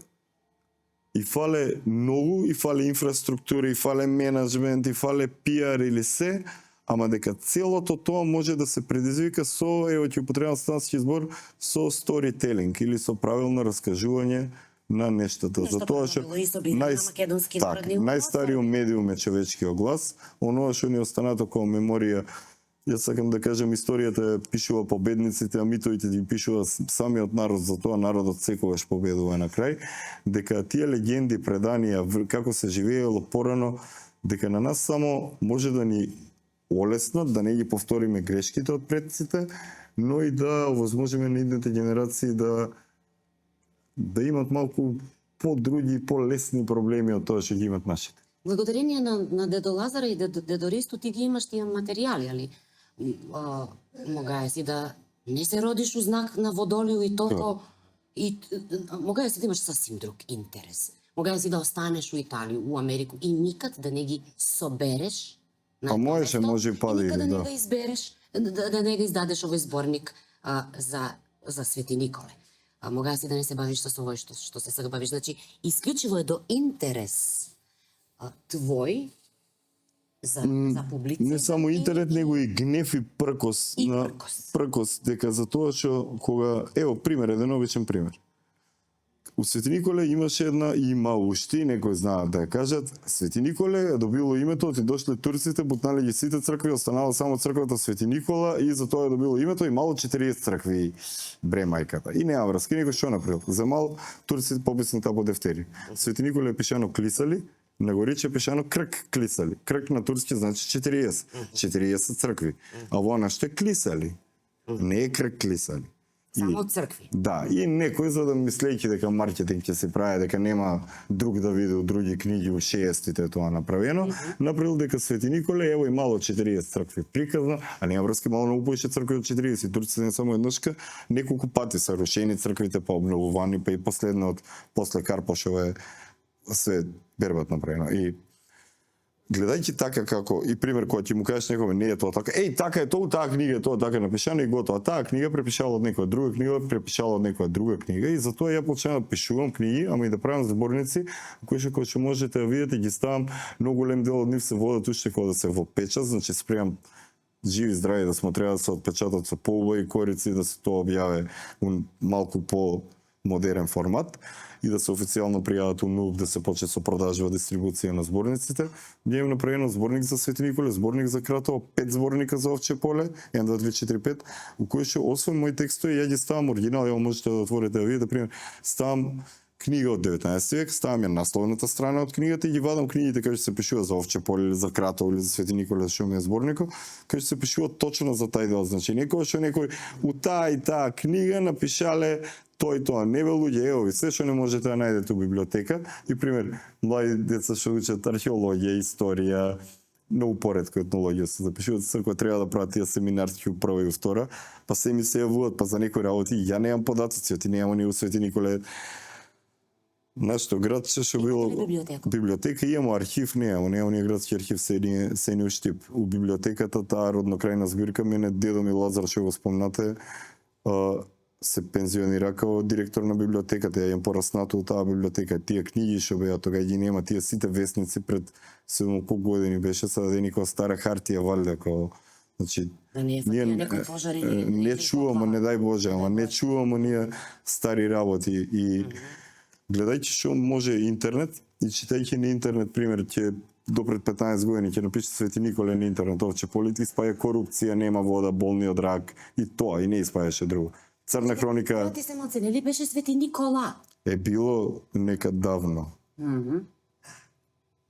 и фале многу, и фале инфраструктура, и фале менеджмент, и фале пиар или се, ама дека целото тоа може да се предизвика со, ево ќе употребам стански збор, со сторителинг или со правилно раскажување на нештата. Затоа што најстариот медиум е човечкиот глас, оноа што ни останато како меморија. Јас сакам да кажам, историјата пишува победниците, а митовите ги пишува самиот народ, затоа народот секогаш победува на крај, дека тие легенди, преданија, како се живеело порано, дека на нас само може да ни олеснат, да не ги повториме грешките од предците, но и да овозможиме на идните генерации да имат малку по-други, по-лесни проблеми од тоа што ги имат нашите. Благодарение на дедо Лазара и дедо Ристо ти ги имаш тие материјали, али могаја си да не се родиш у знак на Водолио и толку и могаја си да имаш сасвим друг интерес. Могаја си да останеш у Италија, у Америку и никад да не ги собереш. А може и па да не го избереш, да не го издадеш овој зборник за Свети Николе. а мога си да не се бавиш со овој што се сега бавиш. Значи, исклучиво е до интерес твој за публици. Не само интернет, него и гнев и пркос И на пркос дека за тоа што кога ево пример, еден обичен пример. У Свети Николе имаше има уште, некои знаат да ја кажат, Свети Николе е добило името, ти дошле турците, бутнале ги сите цркви, останала само црквата Свети Никола и за тоа е добило името и мало 40 цркви бре мајката. И нема врска, никој што направил. Земал турците пописни по дефтери. Свети Николе е пишано клисали, на гориче пишано крк клисали. Крк на турски значи 40. 40 цркви. А во наште клисали. Не е крк клисали. Само од цркви. Да, и некој за да мислејќи дека маркетинг ќе се прави, дека нема друг да види од други книги у 60-тите тоа направено, направил дека Свети Николе ево и мало 40 цркви приказна, а нема врска мало многу повеќе цркви од 40. Турците не само еднашка, неколку пати се рушени црквите, па обновувани, па и последно од после Карпошево е се бербат направено. И гледајќи така како и пример кој ќе му кажеш некој не е тоа така. Еј, така е тоа, таа книга е тоа така напишано и готово. Таа книга препишала од некоја друга книга, препишала од некоја друга книга и затоа ја почнав да пишувам книги, ама и да правам зборници, кои што можете да видите, ги ставам, многу голем дел од нив се водат уште кога да се во печат, значи спремам живи здрави да смо треба да се отпечатат со поубави корици, да се тоа објаве малку по модерен формат и да се официјално пријават у НУП да се почне со продажба дистрибуција на зборниците. Ние имаме направено зборник за Свети Николе, зборник за Кратово, 5 зборника за Овче поле, 1, 2, 3, 4, 5, у кои што освен мои текстови, ја ги ставам оригинал, ја можете да отворите да видите, пример, ставам книга од 19 век, ставам ја насловната страна од книгата и ги вадам книгите кај што се пишува за Овче поле или за Кратово или за Свети Николе, што ми е зборникот, кај што се пишува точно за тај дел. Значи некој што некој у таа и таа книга напишале тој тоа, не бе луѓе, ево ви, се што не можете да најдете у библиотека. И пример, млади деца што учат археологија, историја, многу поретко етнологија се запишуваат, црква треба да прават тие семинарски у прва и у втора, па се ми се јавуваат, па за некои работи, ја немам податоци, ти немам ни у Свети Николе. Нашето градче што било библиотека, имамо архив, немамо ни градски архив, се ни у Штип. У библиотеката таа роднокрајна збирка, мене дедо ми Лазар што го спомнате, се пензионира како директор на библиотеката, ја имам пораснато у таа библиотека. Тие книги што беа тога ги нема, тие сите весници пред 7 години беше, сега да никоја стара хартија валјда како, значи не чуваме, не дај Боже, ама не чуваме ние стари работи и гледајќи што може интернет и читајќи на интернет, пример, ќе до пред 15 години ќе напише Свети Николе на интернет, Овче поле, испаја корупција, нема вода, болни од рак и тоа, и не испајаше друго. Црна хроника... Ти се моце, нели беше Свети Никола? Е било некад давно.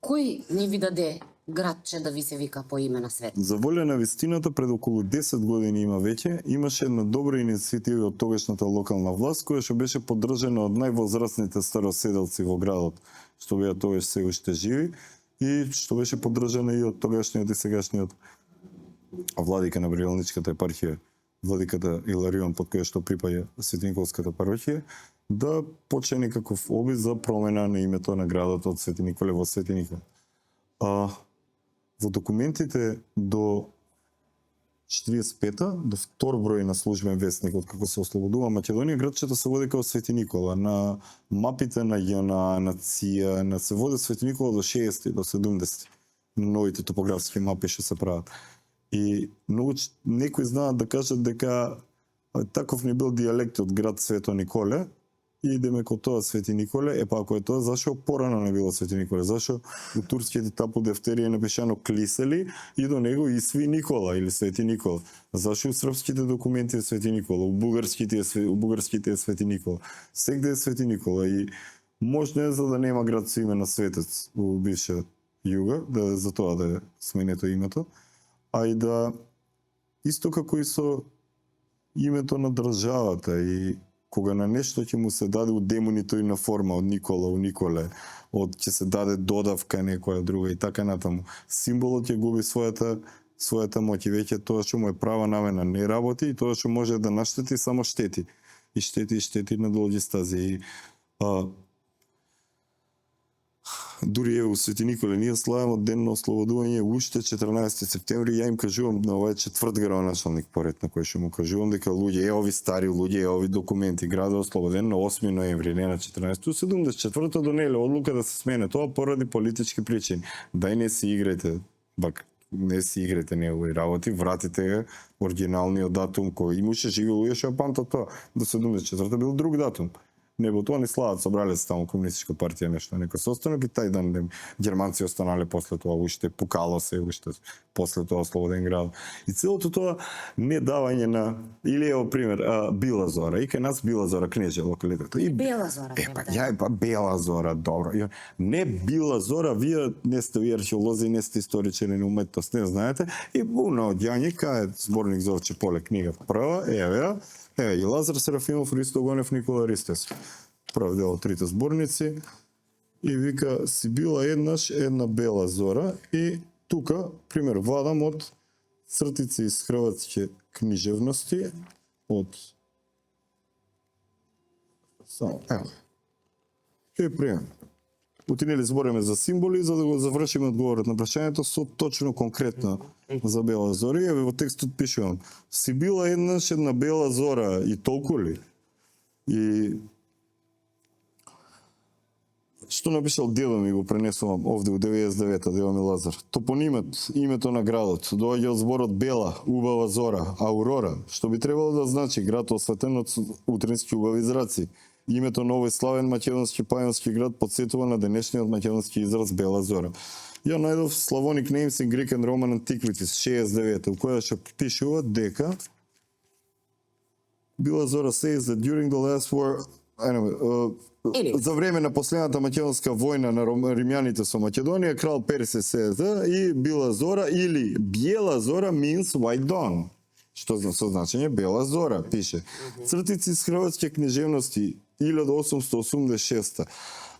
Кој не ви даде градче да ви се вика по име на свет? За волја на вистината, пред околу 10 години има веќе, имаше една добра иницијатива од тогашната локална власт, која што беше поддржана од највозрастните староседелци во градот, што беа тогаш се уште живи, и што беше поддржана и од тогашниот и сегашниот владика на Брилничката епархија, владиката Иларион, под која што припаѓа Светиниколската парохија, да почне некаков обид за промена на името на градот од Свети Николе во Свети Николе. Во документите до 45-та, до втор број на службен весник од како се ослободува Македонија, градчето се води како Свети Никола. На мапите на ЈНА, на ЦИА, се води Свети Никола до 60 до 70. Новите топографски мапи што се прават. И некои знаат да кажат дека таков не бил дијалект од град Свето Николе, и идеме ко тоа Свети Николе, па ако е тоа, зашо порано не било Свети Николе? Зашо у турските тапу дефтери е напишано Клисели и до него Исви Никола или Свети Никола? Зашо у српските документи е Свети Никола, у бугарските е Свети Никола? Сегде е Свети Никола и можно е за да нема град со име на светец у бивша Југа, да за тоа да е сменето името, а и да исто како и со името на државата и кога на нешто ќе му се даде у демонитојна форма од Никола у Николе, од ќе се даде додавка некоја друга и така натаму. Символот ќе губи својата моќ и веќе тоа што му е права намена не работи и тоа што може да наштети само штети. И штети на долги стази. дури ево Свети Николе, ние славаме ден на ослободување уште 14 септември, ја им кажувам на овој четврт градоначалник поред на кој што му кажувам дека луѓе, ови стари луѓе, ови документи, градот ослободен на 8 ноември, не на 14, 74-то донеле одлука да се смене тоа поради политички причини. Дај не си играјте, не си играјте негови работи, вратите го оригиналниот датум кој имаше живи луѓе што памтат тоа. До 74-то бил друг датум. Не бо тоа не слават, собрале се таму комунистичка партија нешто, некој состанок и тај дан германци останале после тоа уште пукало се уште после тоа ослободен град. И целото тоа не давање на или ево пример, Била Зора, и кај нас Била Зора кнеже локалитет. И Бела Зора. Бела Зора, добро. Не Била Зора, вие не сте ви археолози, не сте историчари на уметност, не знаете. И пуно одјање кај зборник за Овче поле книга прва, еве и Лазар Серафимов, Ристо Гонев, Никола Ристес. Прв дел од трите зборници. И вика, си била еднаш една Бела Зора и тука, пример, вадам од цртици из хрватски книжевности, од... Само, ево. И пример. Утинели збориме за символи, за да го завршиме одговорот на прашањето со точно конкретно за Бела Зора. И во текстот пишувам, си била еднаш една Бела Зора и толку ли? И што напишал дедо ми, го пренесувам овде у 99-та, дедо ми Лазар. Топонимот, името на градот, доаѓа од зборот Бела, убава зора, Аурора, што би требало да значи град осветен од утрински убави зраци. Името на овој славен македонски пајонски град подсетува на денешниот македонски израз Бела Зора. Ја најдов Slavonic Names in Greek and Roman Antiquities 69, у која што пишува дека Бела Зора says that during the last war, за време на последната македонска војна на римјаните со Македонија, крал Персе се и Бела Зора или Бела Зора means white dawn, што со значење Бела Зора, пише. Цртици из хрватски книжевности 1886.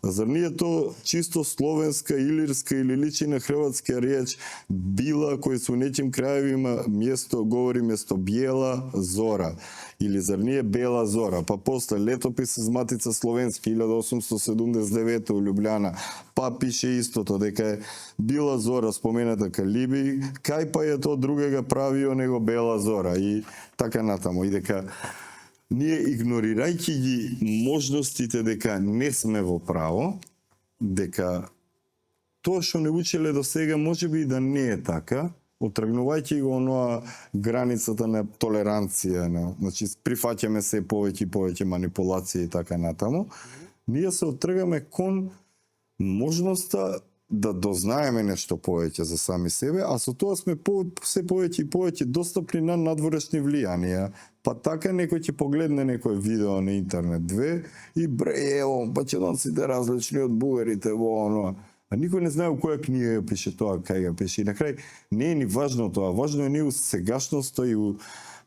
Зар не е то чисто словенска, илирска или личи на хрватска реч била, кој со неким крајевима место говори место Бела Зора? Или зар не е Бела Зора? Па после летопис из Матица Словенски 1879 у Љубљана, па пише истото дека е Била Зора спомената Калиби, кај па е то другега правио него Бела Зора и така натаму и дека ние игнорирајќи ги можностите дека не сме во право, дека тоа што не учеле до сега можеби и да не е така, отргнувајќи го оноа границата на толеранција, значи прифаќаме се повеќе и повеќе манипулации и така натаму, ние се отргаме кон можноста да дознаеме нешто повеќе за сами себе, а со тоа сме се повеќе и повеќе достапни на надворешни влијанија. Па така некој ќе погледне некој видео на интернет 2 и ево, македонците различни од бугарите во оно. А никој не знае у која книга ја пише тоа, кај ја пише. И на крај не е ни важно тоа, важно е ни у сегашноста и у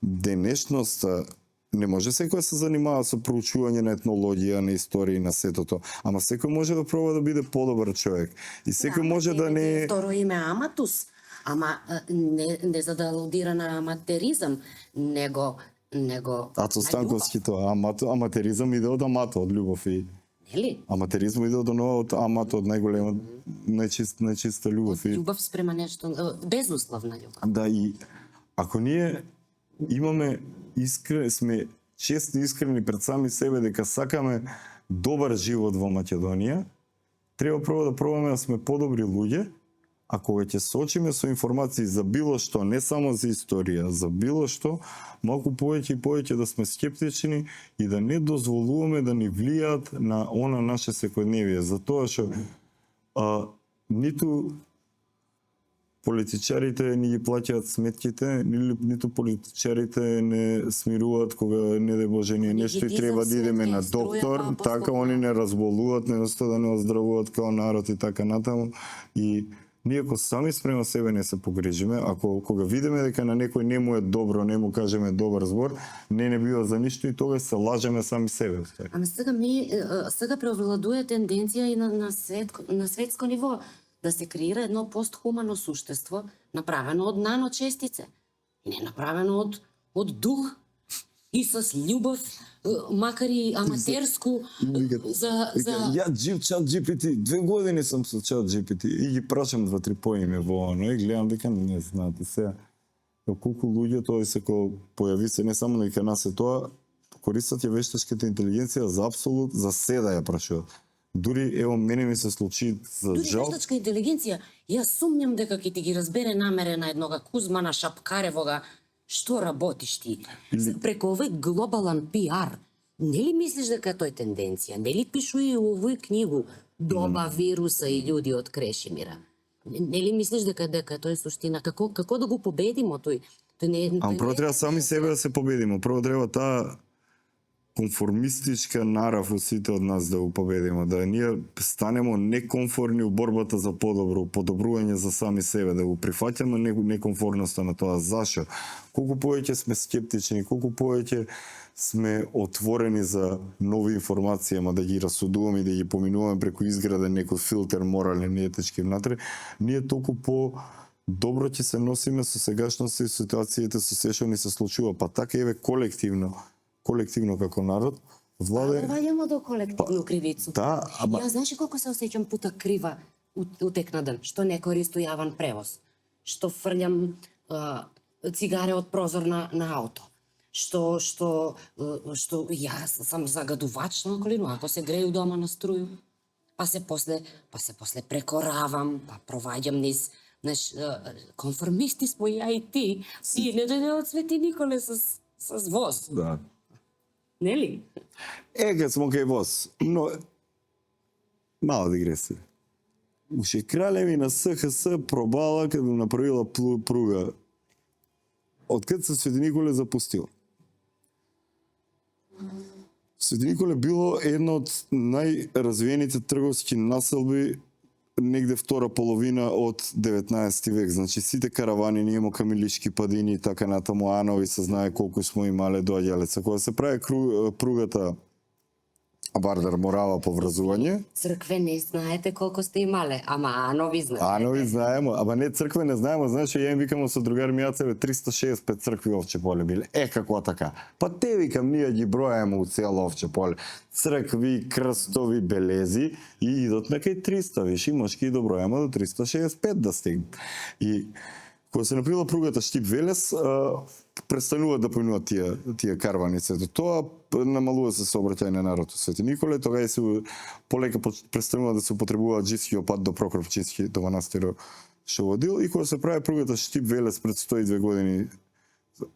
денешноста. Не може секој се занимава со проучување на етнологија, на историја, на сетото, ама секој може да проба да биде подобар човек. И секој може да не... Второ име Аматус, ама не за да алудира на аматеризам, него Ато Станковски тоа, аматеризам иде од амато, од љубов и... Нели? Аматеризм иде од оноа од амато, од најголема, најчиста љубов. Љубов спрема нешто, безусловна љубов. Да, и ако ние имаме сме честни, искрени пред сами себе дека сакаме добар живот во Македонија, треба прво да пробаме да сме подобри луѓе, а кога ќе се очиме со информации за било што, не само за историја, за било што, малку повеќе и повеќе да сме скептични и да не дозволуваме да ни влијаат на она наше секојдневие, затоа што ниту политичарите ни ги плаќаат сметките, ниту политичарите не смируваат кога не дај Боже ние нешто и треба да идеме на доктор, така они не разболуваат, не да не оздравуваат као народ и така натаму. И ние ако сами спрема себе не се погрижиме, ако кога видиме дека на некој не му е добро, не му кажеме добар збор, не бива за ништо и тогаш се лажеме сами себе. Ама сега преовладува тенденција и на светско ниво да се креира едно постхумано суштество направено од наночестице, не направено од дух. и с љубов, макар и аматерску, за Ја чат GPT, 2 години сум со чат GPT и ги прашам 2-3 поиме во оно и гледам дека не знаете сега. Колку луѓе тоа се ко појави се не само дека нас е тоа, користат ја вештачката интелигенција за апсолут, за се да ја прашуваат. Дури ево мене ми се случи за дури жал. вештачка интелигенција, јас сумњам дека ќе ти ги разбере намерена еднога Кузмана Шапкаревога што работиш ти. Преку овој глобален пиар, нели мислиш дека тој тенденција? Нели пишува и у овој книгу Доба вируса и људи од Крешимира? Нели мислиш дека тој е суштина? Како да го победимо тој? Тој не е. Ама прво треба сами себе да се победиме. Прво треба таа конформистичка нарав во сите од нас да го победиме, да ние станемо некомфорни у борбата за подобрување за сами себе, да го прифаќаме некомфорноста на тоа. Зашо? Колку повеќе сме скептични, колку повеќе сме отворени за нови информации, ама да ги расудуваме и да ги поминуваме преку изграден некој филтер морален и етички внатре, ние толку по добро ќе се носиме со сегашноста и ситуациите со се што ни се случува, па така еве колективно како народ, владе... Ваѓамо до колективну кривицу. Да, ама... Јас знаеш колку се осеќам пута крива утек на ден, што не користу јавен превоз, што фрлјам цигаре од прозор на ауто, што јас сам загадувач на околину, ако се греju дома на струju, па се после прекоравам, па проваѓам низ конформисти смо ја и ти, и не дојде од Свети Николе с воз. Да. Нели? Кај смо кај воз, но мала дигресија. Уште кралеви на СХС пробала кога направила пруга. Откад се Свети Николе запустила. Свети Николе било една од најразвиените трговски населби негде втора половина од 19 век. Значи сите каравани, ние имamo камилишки падини и така натаму, анови се знае колку смо имале доаѓале. Кога се прави пругата Вардар Морава поврзување. Цркве не знаете колку сте имале, ама анови знаете. Анови знаеме, ама не цркве не знаеме, знаеш, ја им викамо со другари ми јацеве 365 цркви Овче поле биле. Како така? Па те викам, ние ги бројаме у цело Овче поле. Цркви, крстови, белези и идат на кај 300, виш, имаш ки да бројаме до 365 да стигне. И кога се направила пругата Штип-Велес, престанува да појнуваат тие карвани. Тоа намалува се сообраќај на народ во Свети Николе, тогаш се полека престанува да се употребува џискиот пат до Прокопчиски, до манастирот што водил, и кога се прави пругата Штип-Велес пред 102 години,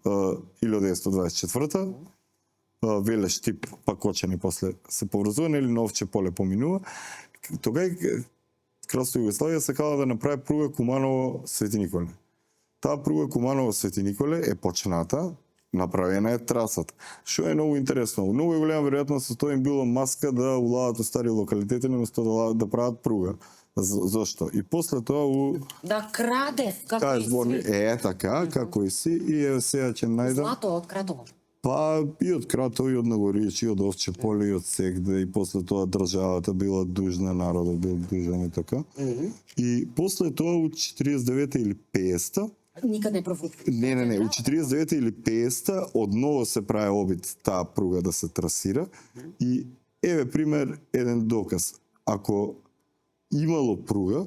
1924, Велес Штип, па Кочани после се поврзува, нели на Овче поле поминува, тогај Кралство Југославија се кала да направи пруга Куманово Свети Николе. Таа пруга Куманово Свети Николе е почната, направена е трасата. Што е многу интересно. Многу е голема веројатност со тоа им било маска да улават у стари локалитети наместо да прават пруга. Зошто? И после тоа да краде, како и си. Така, како и си, и сега ќе најдам. Злато од Кратово. Па и од Кратово, и од Нагорич, и од Овче поле, и од Сегда, и после тоа државата била дужна, народот бил дужан и така. И после тоа у 49-та или 50-та никад не профукна. Не, у 49-та или 50-та одново се прави обид таа пруга да се трасира и еве пример, еден доказ. Ако имало пруга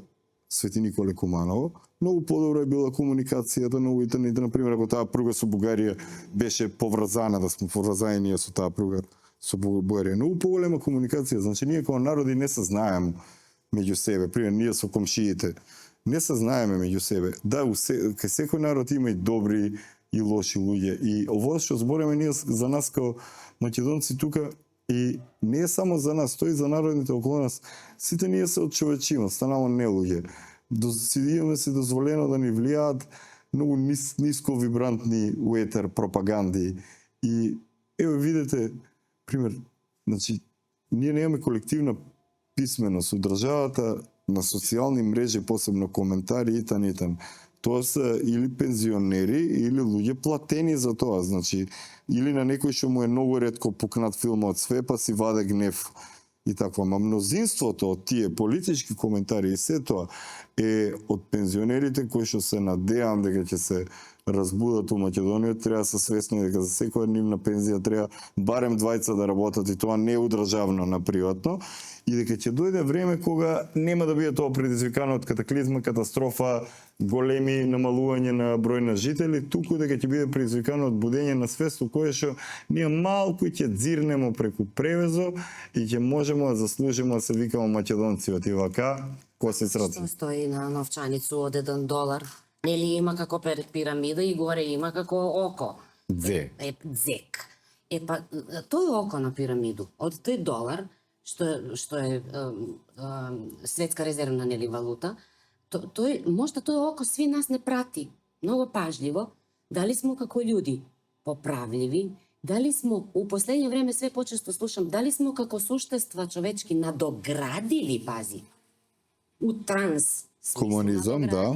Свети Николе Куманово, многу подобра е била комуникацијата на интернет. Например, ако таа пруга со Бугарија беше поврзана, да сме поврзани ние со таа пруга со Бугарија, многу поголема комуникација. Значи, ние како народи не се знаеме меѓу себе. Пример, ние со комшиите не се знаеме меѓу себе. Да, кај секој народ има и добри и лоши луѓе. И ово што збориме ние за нас како македонци тука, и не е само за нас, тој и за народите околу нас. Сите ние се од човечима, станамо не луѓе. Имаме се дозволено да ни влијаат многу ниско вибрантни уетер пропаганди. И еве видете, пример, значи, ние немаме колективна писменост у државата, на социјални мрежи, посебно коментари итан. Тоа се или пензионери, или луѓе платени за тоа, значи, или на некој што му е многу ретко пукнат филмот све, па си ваде гнев и таква. Ма мнозинството од тие политички коментари и се тоа е од пензионерите кои што се надевам дека ќе се разбудат у Македонија, треба да се свесни дека за секоја нивна пензија треба барем двајца да работат и тоа не е удржавно на приватно, и дека ќе дојде време кога нема да биде тоа предизвикано од катаклизма, катастрофа, големи намалување на број на жители, туку дека ќе биде предизвикано од будење на свест у кое што ние малку ќе дзирнемо преку превезов и ќе можеме да заслужиме да се викамо македонци, и вака косицраци. Што стои на новчаницу од $1? Нели има како пирамида и горе има како око. Дзе. Дзек. Па, тој око на пирамиду, од тој $, што е светска резервна нели валута, можда тој око сви нас не прати многу пажливо, дали смо како луѓи поправливи, дали смо, у последње време све почесто слушам, дали смо како суштества човечки надоградиви, пази, у транс Комунизам, да.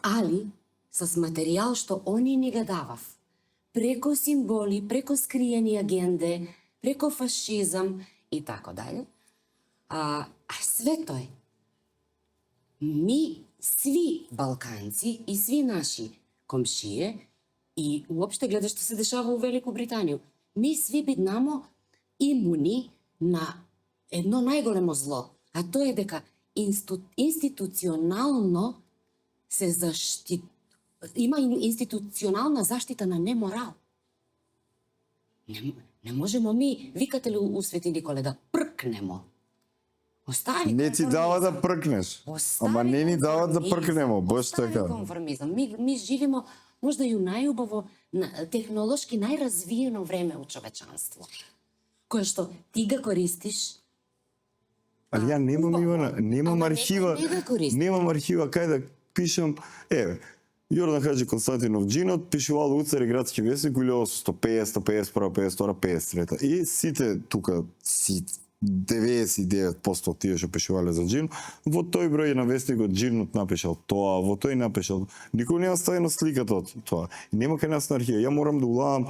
али с материјал што они ни го давав. Преко символи, преко скриени агенде, преко фашизам и така дале. А све тој, ми сви балканци и сви наши комшије и уопште гледа што се дешава у Великобританија, ми сви биднамо имуни на едно најголемо зло, а тоа е дека институционално се има институционална заштита на неморал. Не можемо ми, викате ли у Свети Николе, да пркнемо. Остави Не ти дава да пркнеш. Ама не ни дава да пркнемо, баш така. Остави конформизам. Ми живимо можда и у најубаво, технолошки најразвиено време у човечанство. Кое што ти го користиш. Али ја немам, Ивана, немам архива, немам архива кај да пишам, еве, Јордан Хаджи Константинов Джинот пишувал у Цари градски весник 1850, 151, 52, 53. И сите тука, 99% од тие што пишувале за Джин, во тој број на вестникот Джинот напишал тоа, во тој напишал. Никој не оставено сликата од тоа. И нема кај нас на архива. Ја морам да улавам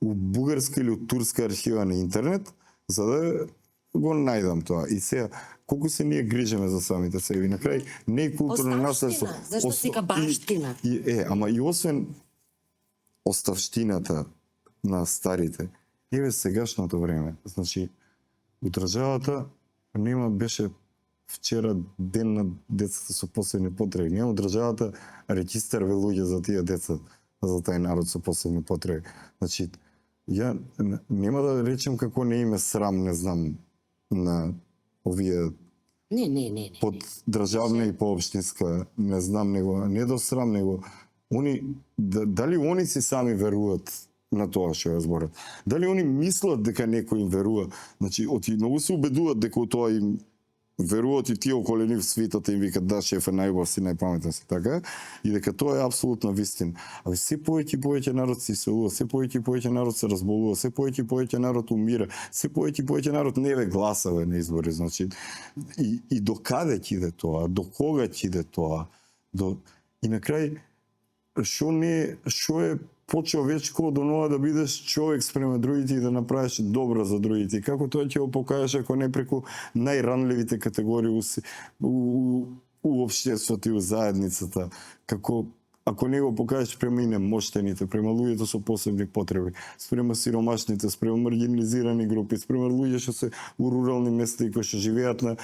у бугарска или у турска архива на интернет, за да го најдам тоа. И сега, колку се ние грижеме за самите себе. На крај, не е културно наследство. Зашто сика баштина? Ама и освен оставштината на старите, еве сегашното време. Значи, у државата нема беше вчера ден на децата со посебни потреби. Нема у државата регистар луѓе за тие деца, за тај народ со посебни потреби. Значи, ја нема да речем како не име срам, не знам, на овие Не. под државна и поопштинска, не знам него, не до срам него. Дали они си сами веруваат на тоа што ја зборат? Дали они мислат дека некој им верува? Значи, многу се убедуваат дека тоа им веруваат и тие околу нив свитот им викат да, шеф е најубав си, најпаметен си, така? И дека тоа е апсолутна вистина. А се повеќе народ се иселува, се повеќе народ се разболува, се повеќе народ умира, се повеќе народ не ве гласаве на избори, значи. И до каде ќе иде тоа? До кога ќе иде тоа? И на крај, што е почовечко од онова да бидеш човек спрема другите и да направиш добро за другите. Како тоа ќе го покажеш ако не преку најранливите категории у општеството и у заедницата, ако не го покажеш према и немоштените, према луѓето со посебни потреби, спрема сиромашните, спрема маргинализирани групи, спрема луѓе што се у рурални места и кои што живеат на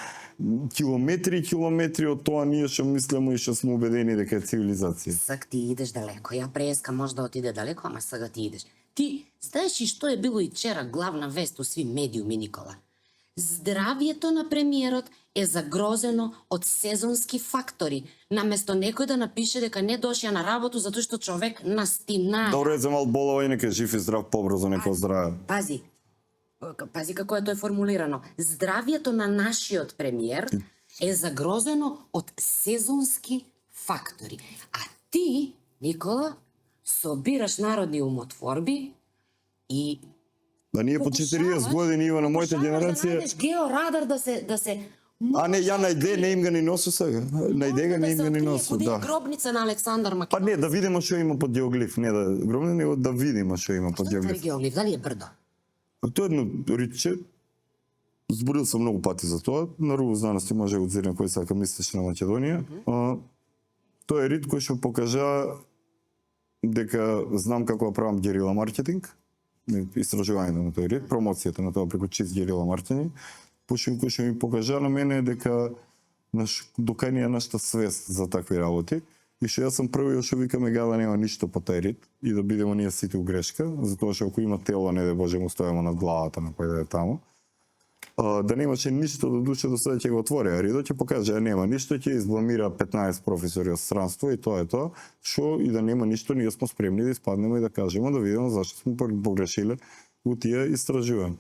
километри и километри од тоа ние што мислиме и што сме убедени дека е цивилизација. Сак ти идеш далеко. Ја преска може да отиде далеко, ама сега ти идеш. Ти знаеш и што е било и вчера главна вест у сви медиуми, Никола? Здравието на премиерот е загрозено од сезонски фактори. Наместо некој да напише дека не дошја на работу затоа што човек настина. Добро е за мал болова и нека жив и здрав побрзо некој здраве. Пази како е тоа формулирано. Здравието на нашиот премиер е загрозено од сезонски фактори. А ти, Никола, собираш народни умотворби и Да ние по 40 години има на мојата генерација. Да георадар да се А не, ја најде не им го ни носу сега. Најде го не им го ни носу, да. Гробница на Александар Македонски. Па не, да видиме што има под геоглиф, не да гробница, него да видиме што има под Што е геоглиф. геоглиф? Дали е брдо? Тоа е едно риче, зборил сум многу пати за тоа, на рубу знаности може од зелен кој сака мислиш на Македонија. Тоа е рид кој што покажа дека знам како да правам герила маркетинг, истражувањето на тој рид, промоцијата на тоа преку чист герила маркетинг, кој што ми покажа на мене дека докања нашата свест за такви работи. И што јас сум првиот што викаме да нема ништо по тај рид и да бидеме ние сите у грешка, затоа што ако има тело, не да Боже му ставаме над главата на кој да е таму. Да немаше ништо до душа до сега ќе го отвори, а ридот ќе покаже нема ништо, ќе избламира 15 професори од странство и тоа е тоа, што и да нема ништо, ние сме спремни да испаднеме и да кажеме, да видиме зашто сме погрешиле у тие истражувања.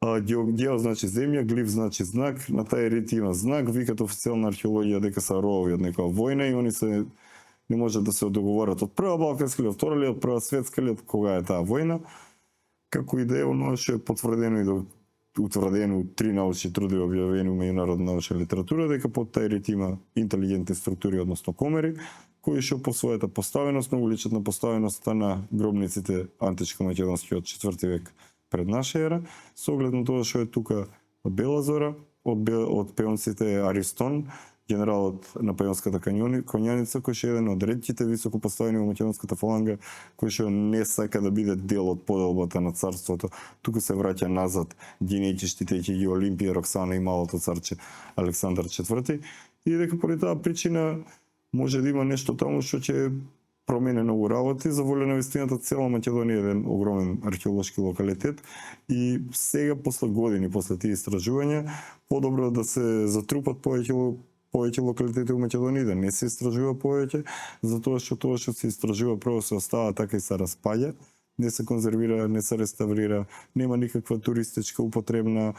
Гео значи земја, глиф значи знак, на тај рид има знак, викат официјална археологија дека се ровови од некоја војна и они се не можат да се договорат од прва балканска или од втора или од прва светска или од кога е таа војна. Како и да е, оно што е потврдено и утврдено три научни трудови објавени у меѓународна научна литература дека под тај рид има интелигентни структури, односно комери, кои што по својата поставеност многу личат на поставеноста на гробниците античко-македонски од 4 век пред наша ера, со оглед на тоа што е тука Бела Зора, од пеонците Аристон, генералот на пеонската конјаница, кој што е еден од ретките високо поставени во македонската фаланга, кој што не сака да биде дел од поделбата на царството. Тука се враќа назад, гинејќи штитејќи ги Олимпија, Роксана и малото царче Александар IV, и дека поради таа причина може да има нешто таму што ќе промени многу работи. За воля на вистината, цела Македонија е еден огромен археолошки локалитет и сега, после години, после тие истражувања, подобро да се затрупат повеќе локалитети во Македонија, да не се истражува повеќе, затоа што тоа што се истражува прво се остава така и се распаѓа, не се конзервира, не се реставрира, нема никаква туристичка употребна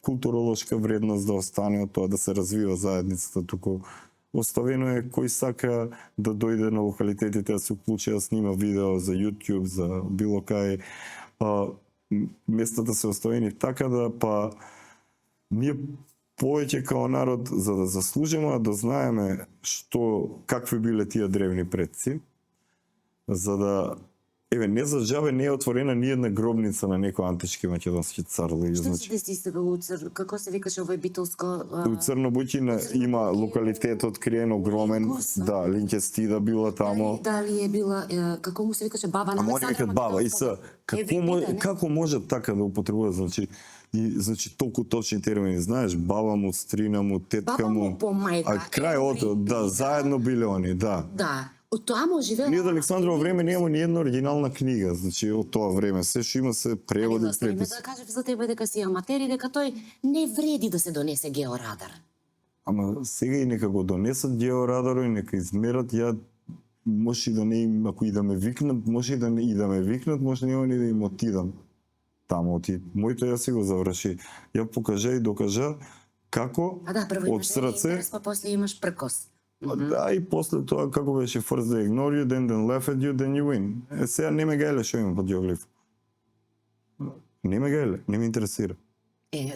културолошка вредност да остане од тоа да се развива заедницата, туку оставено е кој сака да дојде на локалитетите, да се уклучи, да снима видео за YouTube, за било кај. Местата се оставени така да ние повеќе као народ, за да заслужиме да знаеме какви биле тие древни предци, за да не за жабе не е отворена ни една гробница на некој антички македонски цар. Што се деси сега у како се викаше овој битолско? У Црнобуќина има локалитет откриен огромен, да, Линкестида била тамо. Дали е била, како му се викаше, баба на Александра? Викат баба, и са, како може така да употребува, значи толку точни термини, знаеш, баба му, стрина му, тетка му. Баба му по мајка. Крај да, заедно биле они, да. Да. Од тоа му живеа. Ние од Александрово време нема ни една оригинална книга, значи од тоа време се што има се преводи, преписи. Да кажев за тебе дека си аматери, дека тој не вреди да се донесе георадар. Ама сега и нека го донесат георадарот и нека измерат, може и да не им, ако и да ме викнат, може и да ме викнат, може нема ни да им отидам таму. Моето си го заврши. Ја покажа и докажа како од срце. Па после имаш пркос. Да, и после тоа како беше first they ignore you, then laugh at you, then you win. Сега не ме гајле што има под геоглиф. Не ме гајле, не ме интересира.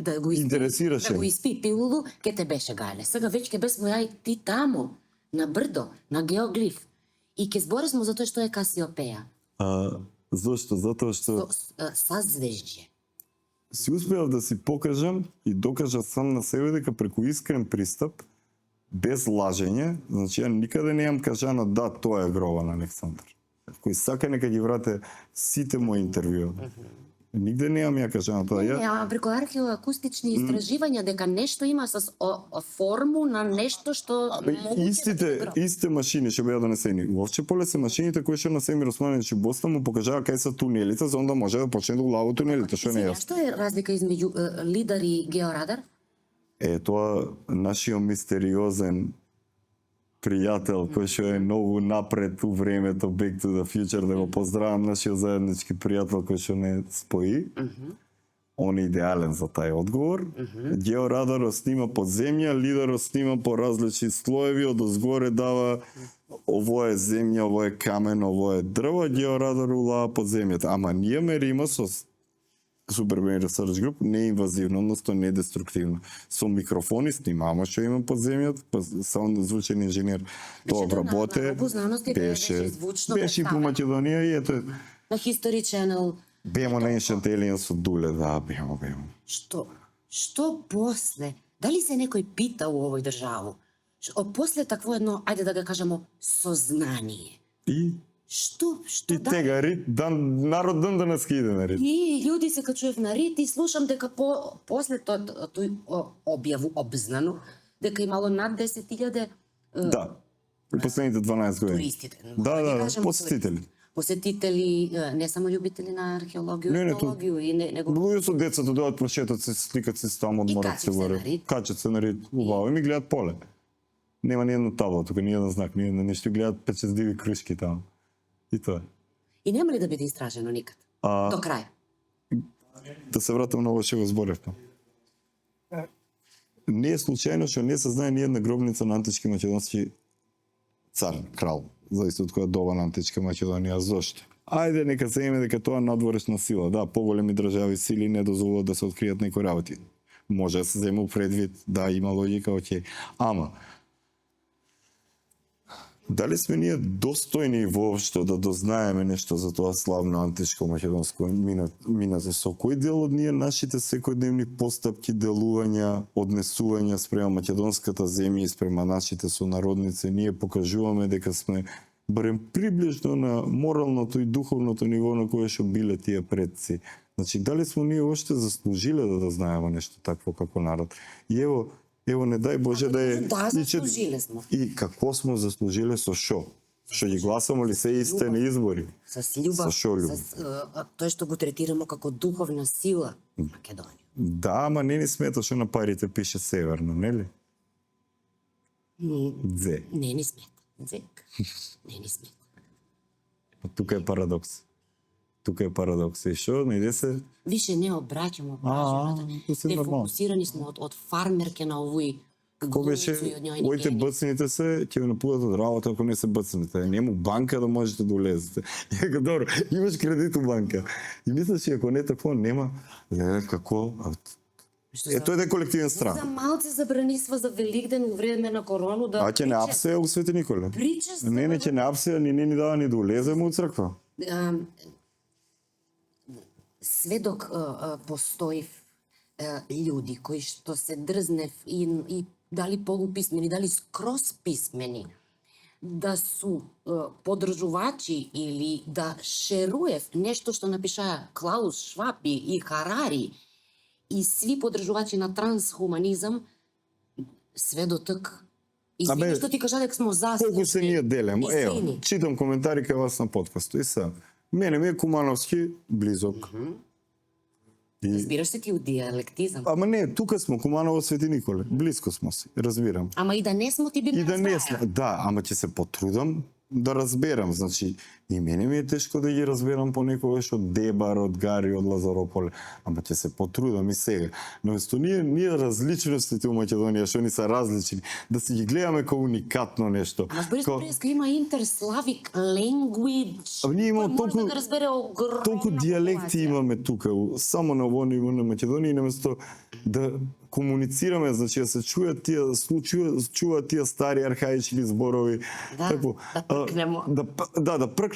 Да го интересираше. Да го испи пилулу, ке те беше гајле. Сега веќе ке бесмо ја и ти таму, на брдо, на геоглиф. И ке зборисмо за тоа што е Касиопеја. Зошто? Затоа што Сазвежје. Си успеав да си покажам и докажам сам на себе дека преку искрен пристап, без лажење, значи ја никаде не имам кажано да тоа е гроба на Александар. Кој сака нека ги врате сите мои интервјуи. Нигде не имам ја кажано тоа. Не, преку археоакустични истраживања дека нешто има со форму на нешто што истите машини што беа донесени. Овче поле се машините кои што на Семир Османович Боста му покажаа кај се тунелите, за онда може да почне да улавува тунелите, што не е. Што е разлика измеѓу лидар и георадар? Тоа нашиот мистериозен пријател кој што е многу напред у времето, Back to the Future, да го поздравам, нашиот заеднички пријател кој што не спои. Он е идеален за тај одговор. Георадарот снима под земја, лидарот снима по различни слоеви, од озгоре дава ово е земја, ово е камен, ово е дрво, георадар улава под земјата. Ама ние мериме со Superman Research Group неинвазивно, односно недеструктивно. Со микрофони снимамо што има под земјата, саунд звучен инженер тоа обработе. Беше и по Македонија и ето. На History Channel Бемо на Ancient Aliens од Дуле, да, бемо. Што после? Дали се некој пита у овој државу? После такво едно, ајде да го кажемо, сознание. И Што тега рит, народ да нас иде на рит. И луѓе се качуев на рит и слушам дека после тој објаву обзнано, дека имало над 10.000 Да, последните 12 години. туристите. Да, посетители. Посетители, не само љубители на археологија, Не, етнологија и него Луѓе со децата доаѓаат прошетат се, сликат се таму, одморат се качат се горе. на рид. Качат се на рид, убаво, и ми гледат поле. Нема ни една табла, тука ни еден знак, ни едно нешто, гледат 5-6 диви крушки таму. И тоа. И нема ли да биде истражено никад? До крај. Да се вратам на ово што го зборевме. Не е случајно што не се знае ни една гробница на антички македонски цар, крал, зависи од која доба на античка Македонија. Зошто? Ајде, нека се име дека тоа надворешна сила. Да, поголеми држави сили не дозволуваат да се откријат некои работи. Може да се зема у предвид, да, има логика, окей. Ама, дали сме ние достојни воопшто да дознаеме нешто за тоа славно античко македонско минато? Со кој дел од ние нашите секојдневни постапки, делувања, однесувања спрема македонската земја и спрема нашите сонародници ние покажуваме дека сме барем приближно на моралното и духовното ниво на кое што биле тие предци? Значи, дали сме ние още заслужиле да знаеме нешто такво како народ? И ево, не дај Боже да е... Да, заслужиле сме. И како смо заслужиле со шо? Што ги гласамо ли се истини избори? С љубов, Со шо љубов? Тоа што го третираме како духовна сила Македонија. Да, ама не ни смета што на парите пише северно, нели? Дзе. Не ни смета. Зек. Не ни смета. Тука е парадокс. И што? Не иде се... Више не обраќаме пажба. тоа се Не нормално. фокусирани сме од фармерке на овој Кој беше, оите бъцаните се, ќе ви напудат од работа ако не се бъцаните. Нема банка да можете да улезете. И дека добро, имаш кредит у банка. И мислиш, че ако не такво, нема. Како? Тоа е колективен страх. За малце забранисва за Великден у време на корону да... А ќе не апсе у Свети Николе? Причество. Не ќе не апсе, ни дава ни да улеземе у црква. Сведок постои луѓе кои што се дрзнев и дали полуписмени, дали скроз писмени, да су подржувачи или да шеруев нешто што напишаа Клаус Шваб и Харари и сви подржувачи на трансхуманизам, сведоток. Извини што ти кажа дека смо заслужни. Колку се ние делемо. Ево, Извини. читам коментари кај вас на подкастот. И се, мене ми е Кумановски близок. Разбираш се ти у диалектизам. Ама не, тука смо, Куманово, Свети Николе. Близко смо си, разбирам. Ама и да не смо ти би И да не сме, да, ама ќе се потрудам да разберам, значи, и мене ми е тешко да ги разберам понекогаш од Дебар, од Гари, од Лазарополе, ама ќе се потрудам и сега. Но исто ние различностите у Македонија, што ни се различни, да си ги гледаме како уникатно нешто. Ама Борис Преска има интерславик language. Ама ние имаме може да разбере огромна толку дијалекти популација. имаме тука, само на ово ниво на Македонија, и наместо да комуницираме, значи да се чуваат тие стари архаични зборови. Да, да пркнемо. Да пркнемо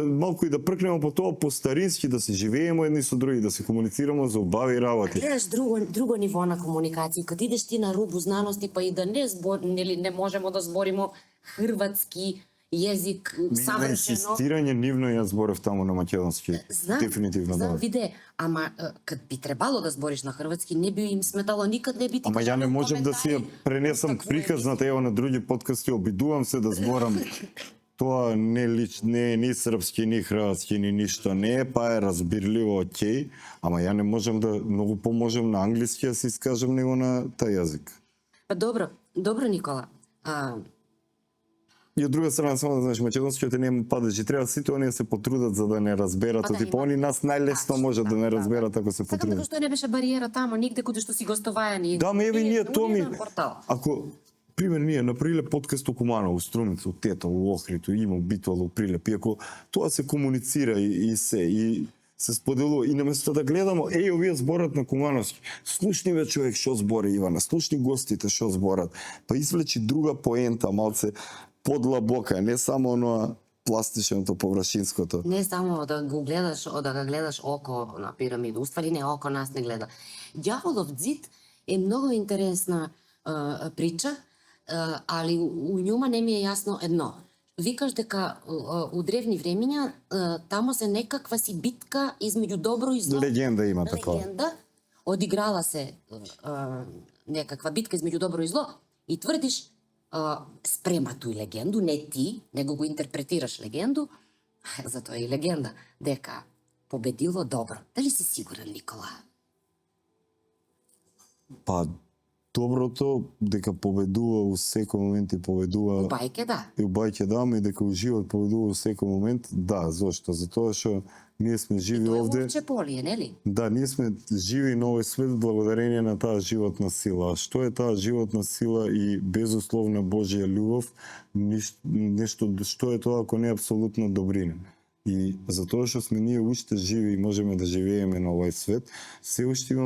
малку и да пркнемо по тоа по старински, да се живееме едни со други, да се комуницираме за убави работи. Гледаш друго ниво на комуникација, кога идеш ти на рубу знаности, па и да не можеме да збориме хрватски језик На савршено. инсистирање нивно ја зборев таму на македонски. Дефинитивно, знам, да. виде, ама кад би требало да збориш на хрватски, не би им сметало никад, не би ти Ама ја не можам да си ја пренесам приказната, ево на други подкасти, обидувам се да зборам. Тоа не е ни српски, ни хрватски, ни ништо не е, па е разбирливо, окей, ама ја не можам да, многу поможам на англиски да се искажам него на тај јазик. Па добро Никола. И од друга страна, само да знаеш, македонскиот нема падежи, треба сите оние се потрудат за да не разберат, Па да, типа они нас најлесно можат да не разберат ако се Сакам дека потрудат. што не беше бариера таму, нигде куде што си гостувајани. Да, ме еве ние тоа ми. Портал. Ако пример ние направиле подкаст у Куманово, у Струмица, у Тета, у Охрид, у Битола, у Прилеп, и ако тоа се комуницира и се споделува и наместо да гледамо, овие зборат на Кумановски. Слушни ве човек што збори Ивана, слушни гостите што зборат. Па извлечи друга поента, малце подлабока, не само оноа пластичното, површинското. Не само да го гледаш, да го гледаш око на пирамида. Уствари не, око нас не гледа. Ѓаволов ѕид е многу интересна прича, али у њума не ми е јасно едно. Викаш дека у древни времења тамо се некаква си битка измеѓу добро и зло. Легенда има такова. Легенда, одиграла се некаква битка измеѓу добро и зло и тврдиш спрема тој легенду, не ти, него го интерпретираш легенду, затоа е и легенда, дека победило добро. Дали си сигурен, Никола? Па, доброто дека победува у секој момент и победува... Бајке, да. И у бајке да, и дека у живот победува у секој момент, да, зошто? Затоа што ние сме живи Тоа е овде... воопче полие, нели? Да, ние сме живи на овој свет благодарение на таа животна сила. А што е таа животна сила и безусловна Божја љубов? Нешто, што е тоа ако не е апсолутна добрина? И затоа што сме ние уште живи и можеме да живееме на овој свет, се уште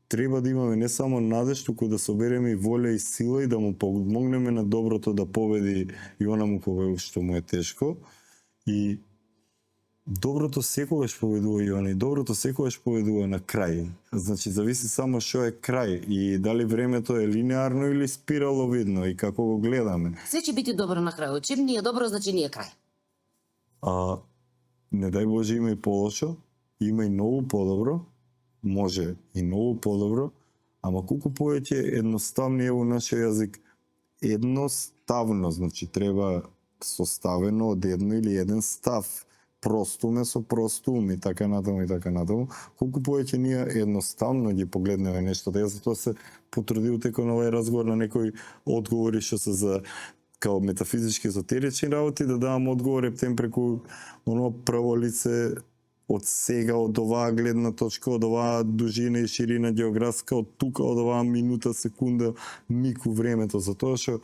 треба да имаме не само надеж, туку да собереме и воља и сила и да му помогнеме на доброто да победи и онаму кога што му е тешко. И доброто секогаш победува и оној, доброто секогаш победува на крај. Значи, зависи само што е крај и дали времето е линеарно или спираловидно и како го гледаме. Се ќе биде добро на крај. Чим ни е добро, значи ни е крај. Не дај Боже има и полошо, има и многу подобро, може и многу подобро, ама колку повеќе едноставни е во нашиот јазик. Едноставно, значи треба составено од едно или еден став. Простуме со простум и така натаму и така натаму. Колку повеќе ние едноставно ги погледнеме нештата. Јас затоа се потрудил текон овој разговор на некои одговори што се за као метафизички езотерични работи, да давам одговор ептен преку оно прво лице од сега, од оваа гледна точка, од оваа дужина и ширина географска, од тука, од оваа минута, секунда, миг у времето, затоа што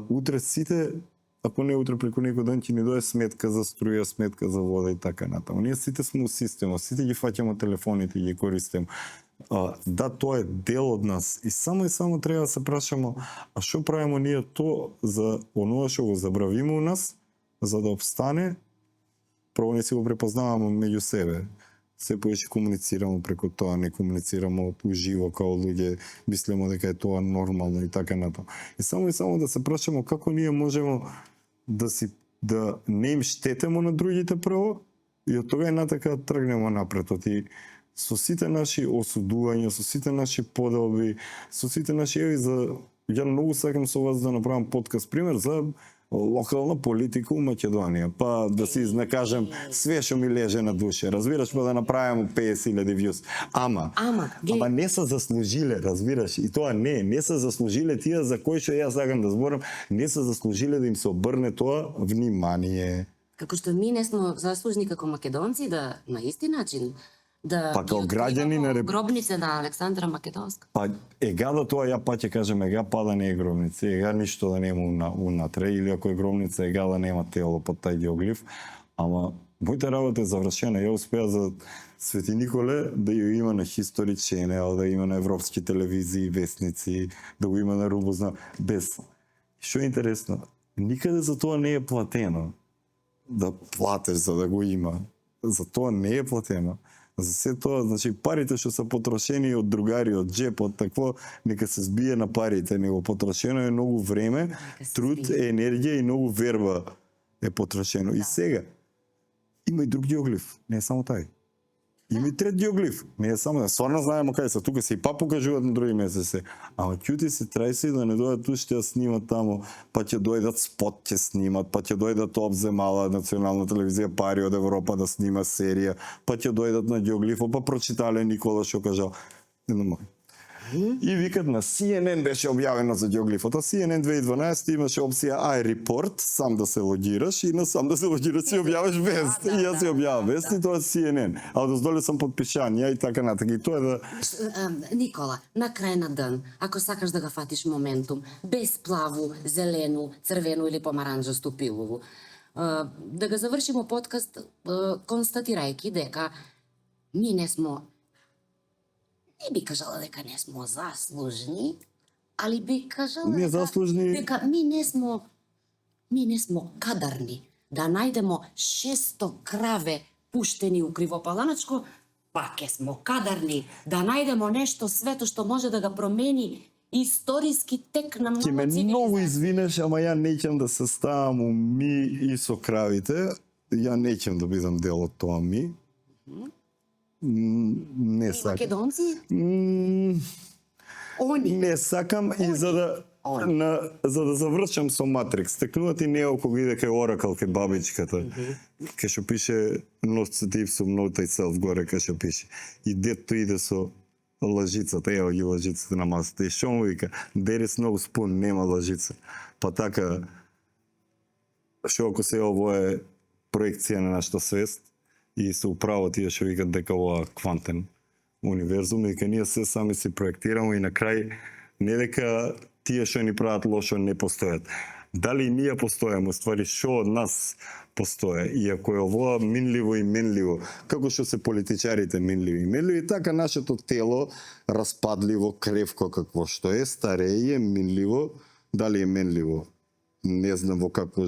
утре сите, ако не утре преку некој ден ќе ни дое сметка за струја, сметка за вода и така натаму. Ние сите сме у системот, сите ги фаќаме телефоните и ги користиме. Да, тоа е дел од нас и само треба да се прашамо, а што правиме ние то за оноа што го забравиме у нас, за да обстане. Прво не си го препознаваме меѓу себе. Се поише комуницираме преку тоа, не комуницираме уживо као луѓе, мислиме дека е тоа нормално и така натаму. И само да се прашамо како ние можеме да не им штетеме на другите прво и од тога и натака тргнеме напред. И со сите наши осудувања, со сите наши поделби, со сите наши ја многу сакам со вас да направам подкаст пример за локална политика у Македонија, па да си изнакажем све што ми леже на душе, разбираш, па да направиме 50.000 views. Ама не се заслужиле, разбираш, и тоа не се заслужиле тие за кои што јас сакам да зборам, не се заслужиле да им се обрне тоа внимание. Како што ми не сме заслужни како македонци да на исти начин да па као граѓани на гробница на Александра Македонска. Па ега да тоа ја па ќе кажем ега па да не е гробница, ега ништо да нема унатре или ако е гробница ега да нема тело под тај геоглиф, ама мојата работа е завршена. Ја успеа за Свети Николе да ја има на History Channel, да има на европски телевизии, вестници, да го има на Рубозна без. Што е интересно, никаде за тоа не е платено. Да платиш за да го има. За тоа не е платено. За се тоа, значи парите што се потрошени од другари, од джеп, од такво, нека се збие на парите, него потрошено е многу време, труд, енергија и многу верба е потрошено. И сега, има и друг геоглиф, не е само тај. Има и трет геоглиф, не е само, стварно знаеме кај се, тука се и па покажуваат на други месеци. Ама ќути се, трај се да не дојдат тук ќе ја снимат тамо, па ќе дојдат спот ќе снимат, па ќе дојдат обземала национална телевизија пари од Европа да снима серија, па ќе дојдат на геоглифо, па прочитале Никола што кажал. И викат на CNN беше објавено за геоглифот. CNN 2012 имаше опција iReport, сам да се логираш и на сам да се логираш си објавиш вест. И јас си објавам вест и тоа е CNN. А одоздоле сам подпишан, ја и така натака. И тоа е да... Никола, на крај на ден, ако сакаш да го фатиш моментум, без плаву, зелену, црвену или помаранџасту пилову, да го завршиме подкаст констатирајќи дека ние не смо, не би кажала дека не смо заслужни, али би кажала Не заслужни. дека ми не смо кадарни да најдемо 600 краве пуштени у Кривопаланачко, па ке смо кадарни да најдемо нешто свето што може да ga промени историски тек на Ти ме многу многу цивилизации. извинеш, ама ја неќам да се ставам у ми и со кравите. Ја неќам да бидам дел од тоа ми. Не сакам. Македонци? Они. Не сакам и за да завршам со Матрикс. Текнувате Нео кога иде кај Оракал, кај бабичката. Кај што пише Not Steve some Note Thyself горе кај што пише. И дето иде со лажицата, ево ги лажиците на масата. И што му вика? There is no spoon, нема лажица. Па така, што ако се ово е проекција на нашата свест и се управо тие што викат дека ова квантен универзум, дека ние се сами си проектираме и на крај не дека тие што ни прават лошо не постојат. Дали и ние постојаме, ствари што од нас постоje. И ако е ово минливо и менливо, како што се политичарите минливи и менливи, така нашето тело распадливо, кревко какво што е, старее и е минливо, дали е менливо. Не знам во какво.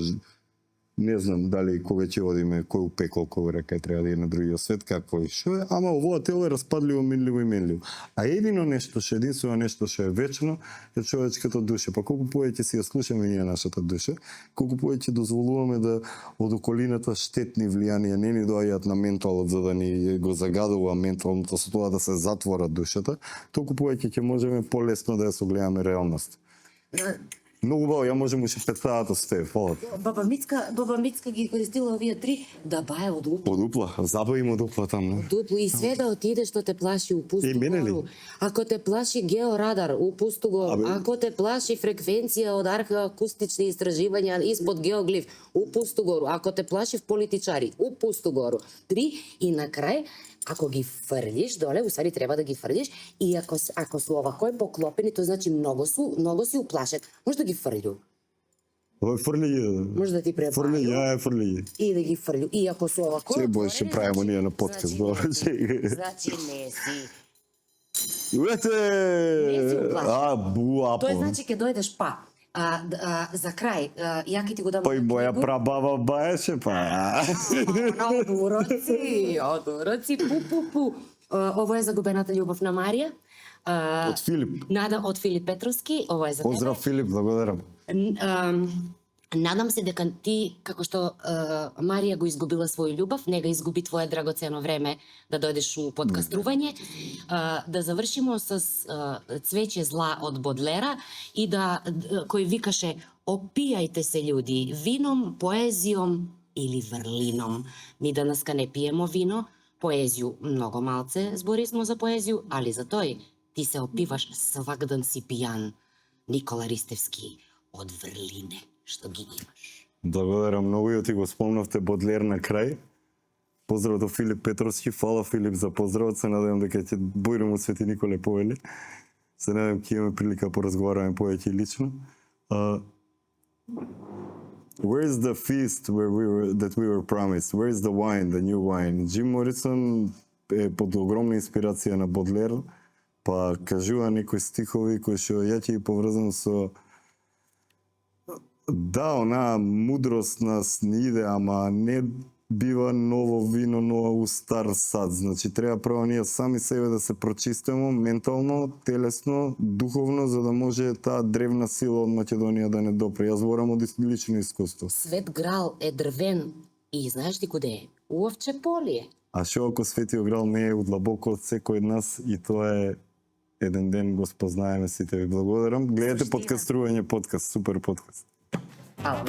Не знам дали кога ќе одиме, кој упекол, кога река треба да е на другиот свет, какво и што е, ама овоа тело е распадливо, минливо и менливо. А единствено нешто што е вечно е човечката душа. Па колку повеќе си ја слушаме ние нашата душа, колку повеќе дозволуваме да од околината штетни влијанија не ни доаѓаат на менталот за да ни го загадува менталното со тоа да се затвора душата, толку повеќе ќе можеме полесно да ја согледаме реалност. Многу убаво, ја можам уште представата со тебе, фала. Баба Мицка ги користила овие три да бае од лупа. Од дупла, забави му дупла таму. Дупло и све да отиде што те плаши у пусту мене ли? гору. Ако те плаши георадар у пусту гору, ако те плаши фреквенција од археоакустични истраживања испод геоглиф у пусту гору, ако те плаши политичари у пусту гору. Три и на крај ако ги фрлиш доле, усвари треба да ги фрлиш и ако су овако е поклопени, тоа значи многу си уплашет. Може да ги фрлю. Ој фрли. Може да ти пребају. Фрли, ја е фрли. И да ги фрлю. И ако су овако... Се бој ќе правиме ние на подкаст, Значи не си. Уете! Не си уплашен. Буапо. Тоа значи ќе дојдеш па. За крај, ја ќе ти го дам... Па и моја прабаба баеше, па. Од уроци, пу. Ово е загубената љубов на Марија. Од Филип. Од Филип Петровски, ово е за тебе. Поздрав Филип, благодарам. Надам се дека ти, како што Марија го изгубила своја љубов, не го изгуби твое драгоцено време да дојдеш у подкастрување, да завршимо с Цвеќе зла од Бодлера и кој викаше опијајте се људи вином, поезијом или врлином. Ми данаска не пиемо вино, поезију многу малце збори смо за поезију, али за тој ти се опиваш свак ден си пијан. Никола Ристевски од врлине што ги имаш. Благодарам многу и ти го спомнавте Бодлер на крај. Поздрав до Филип Петровски, фала Филип за поздравот, се надевам дека ќе бојрам од Свети Николе повели. Се надевам ќе имаме прилика поразговараме повеќе лично. Where is the feast that we were promised? Where is the wine, the new wine? Джим Морисон е под огромна инспирација на Бодлер, па кажува некои стихови кои што ја ќе ги поврзам со да, онаа мудрост нас не иде, ама не бива ново вино, ново стар сад. Значи, треба прво ние сами себе да се прочистимо ментално, телесно, духовно, за да може таа древна сила од Македонија да не допре. Јас зборам од лично искуство. Свет Грал е дрвен и знаеш ти куде е? У Овчеполие. А шо ако Светиот Грал не е удлабоко од секој од нас и тоа е еден ден го спознаеме сите. Ви благодарам. Гледате подкастрување подкаст, супер подкаст. Ала.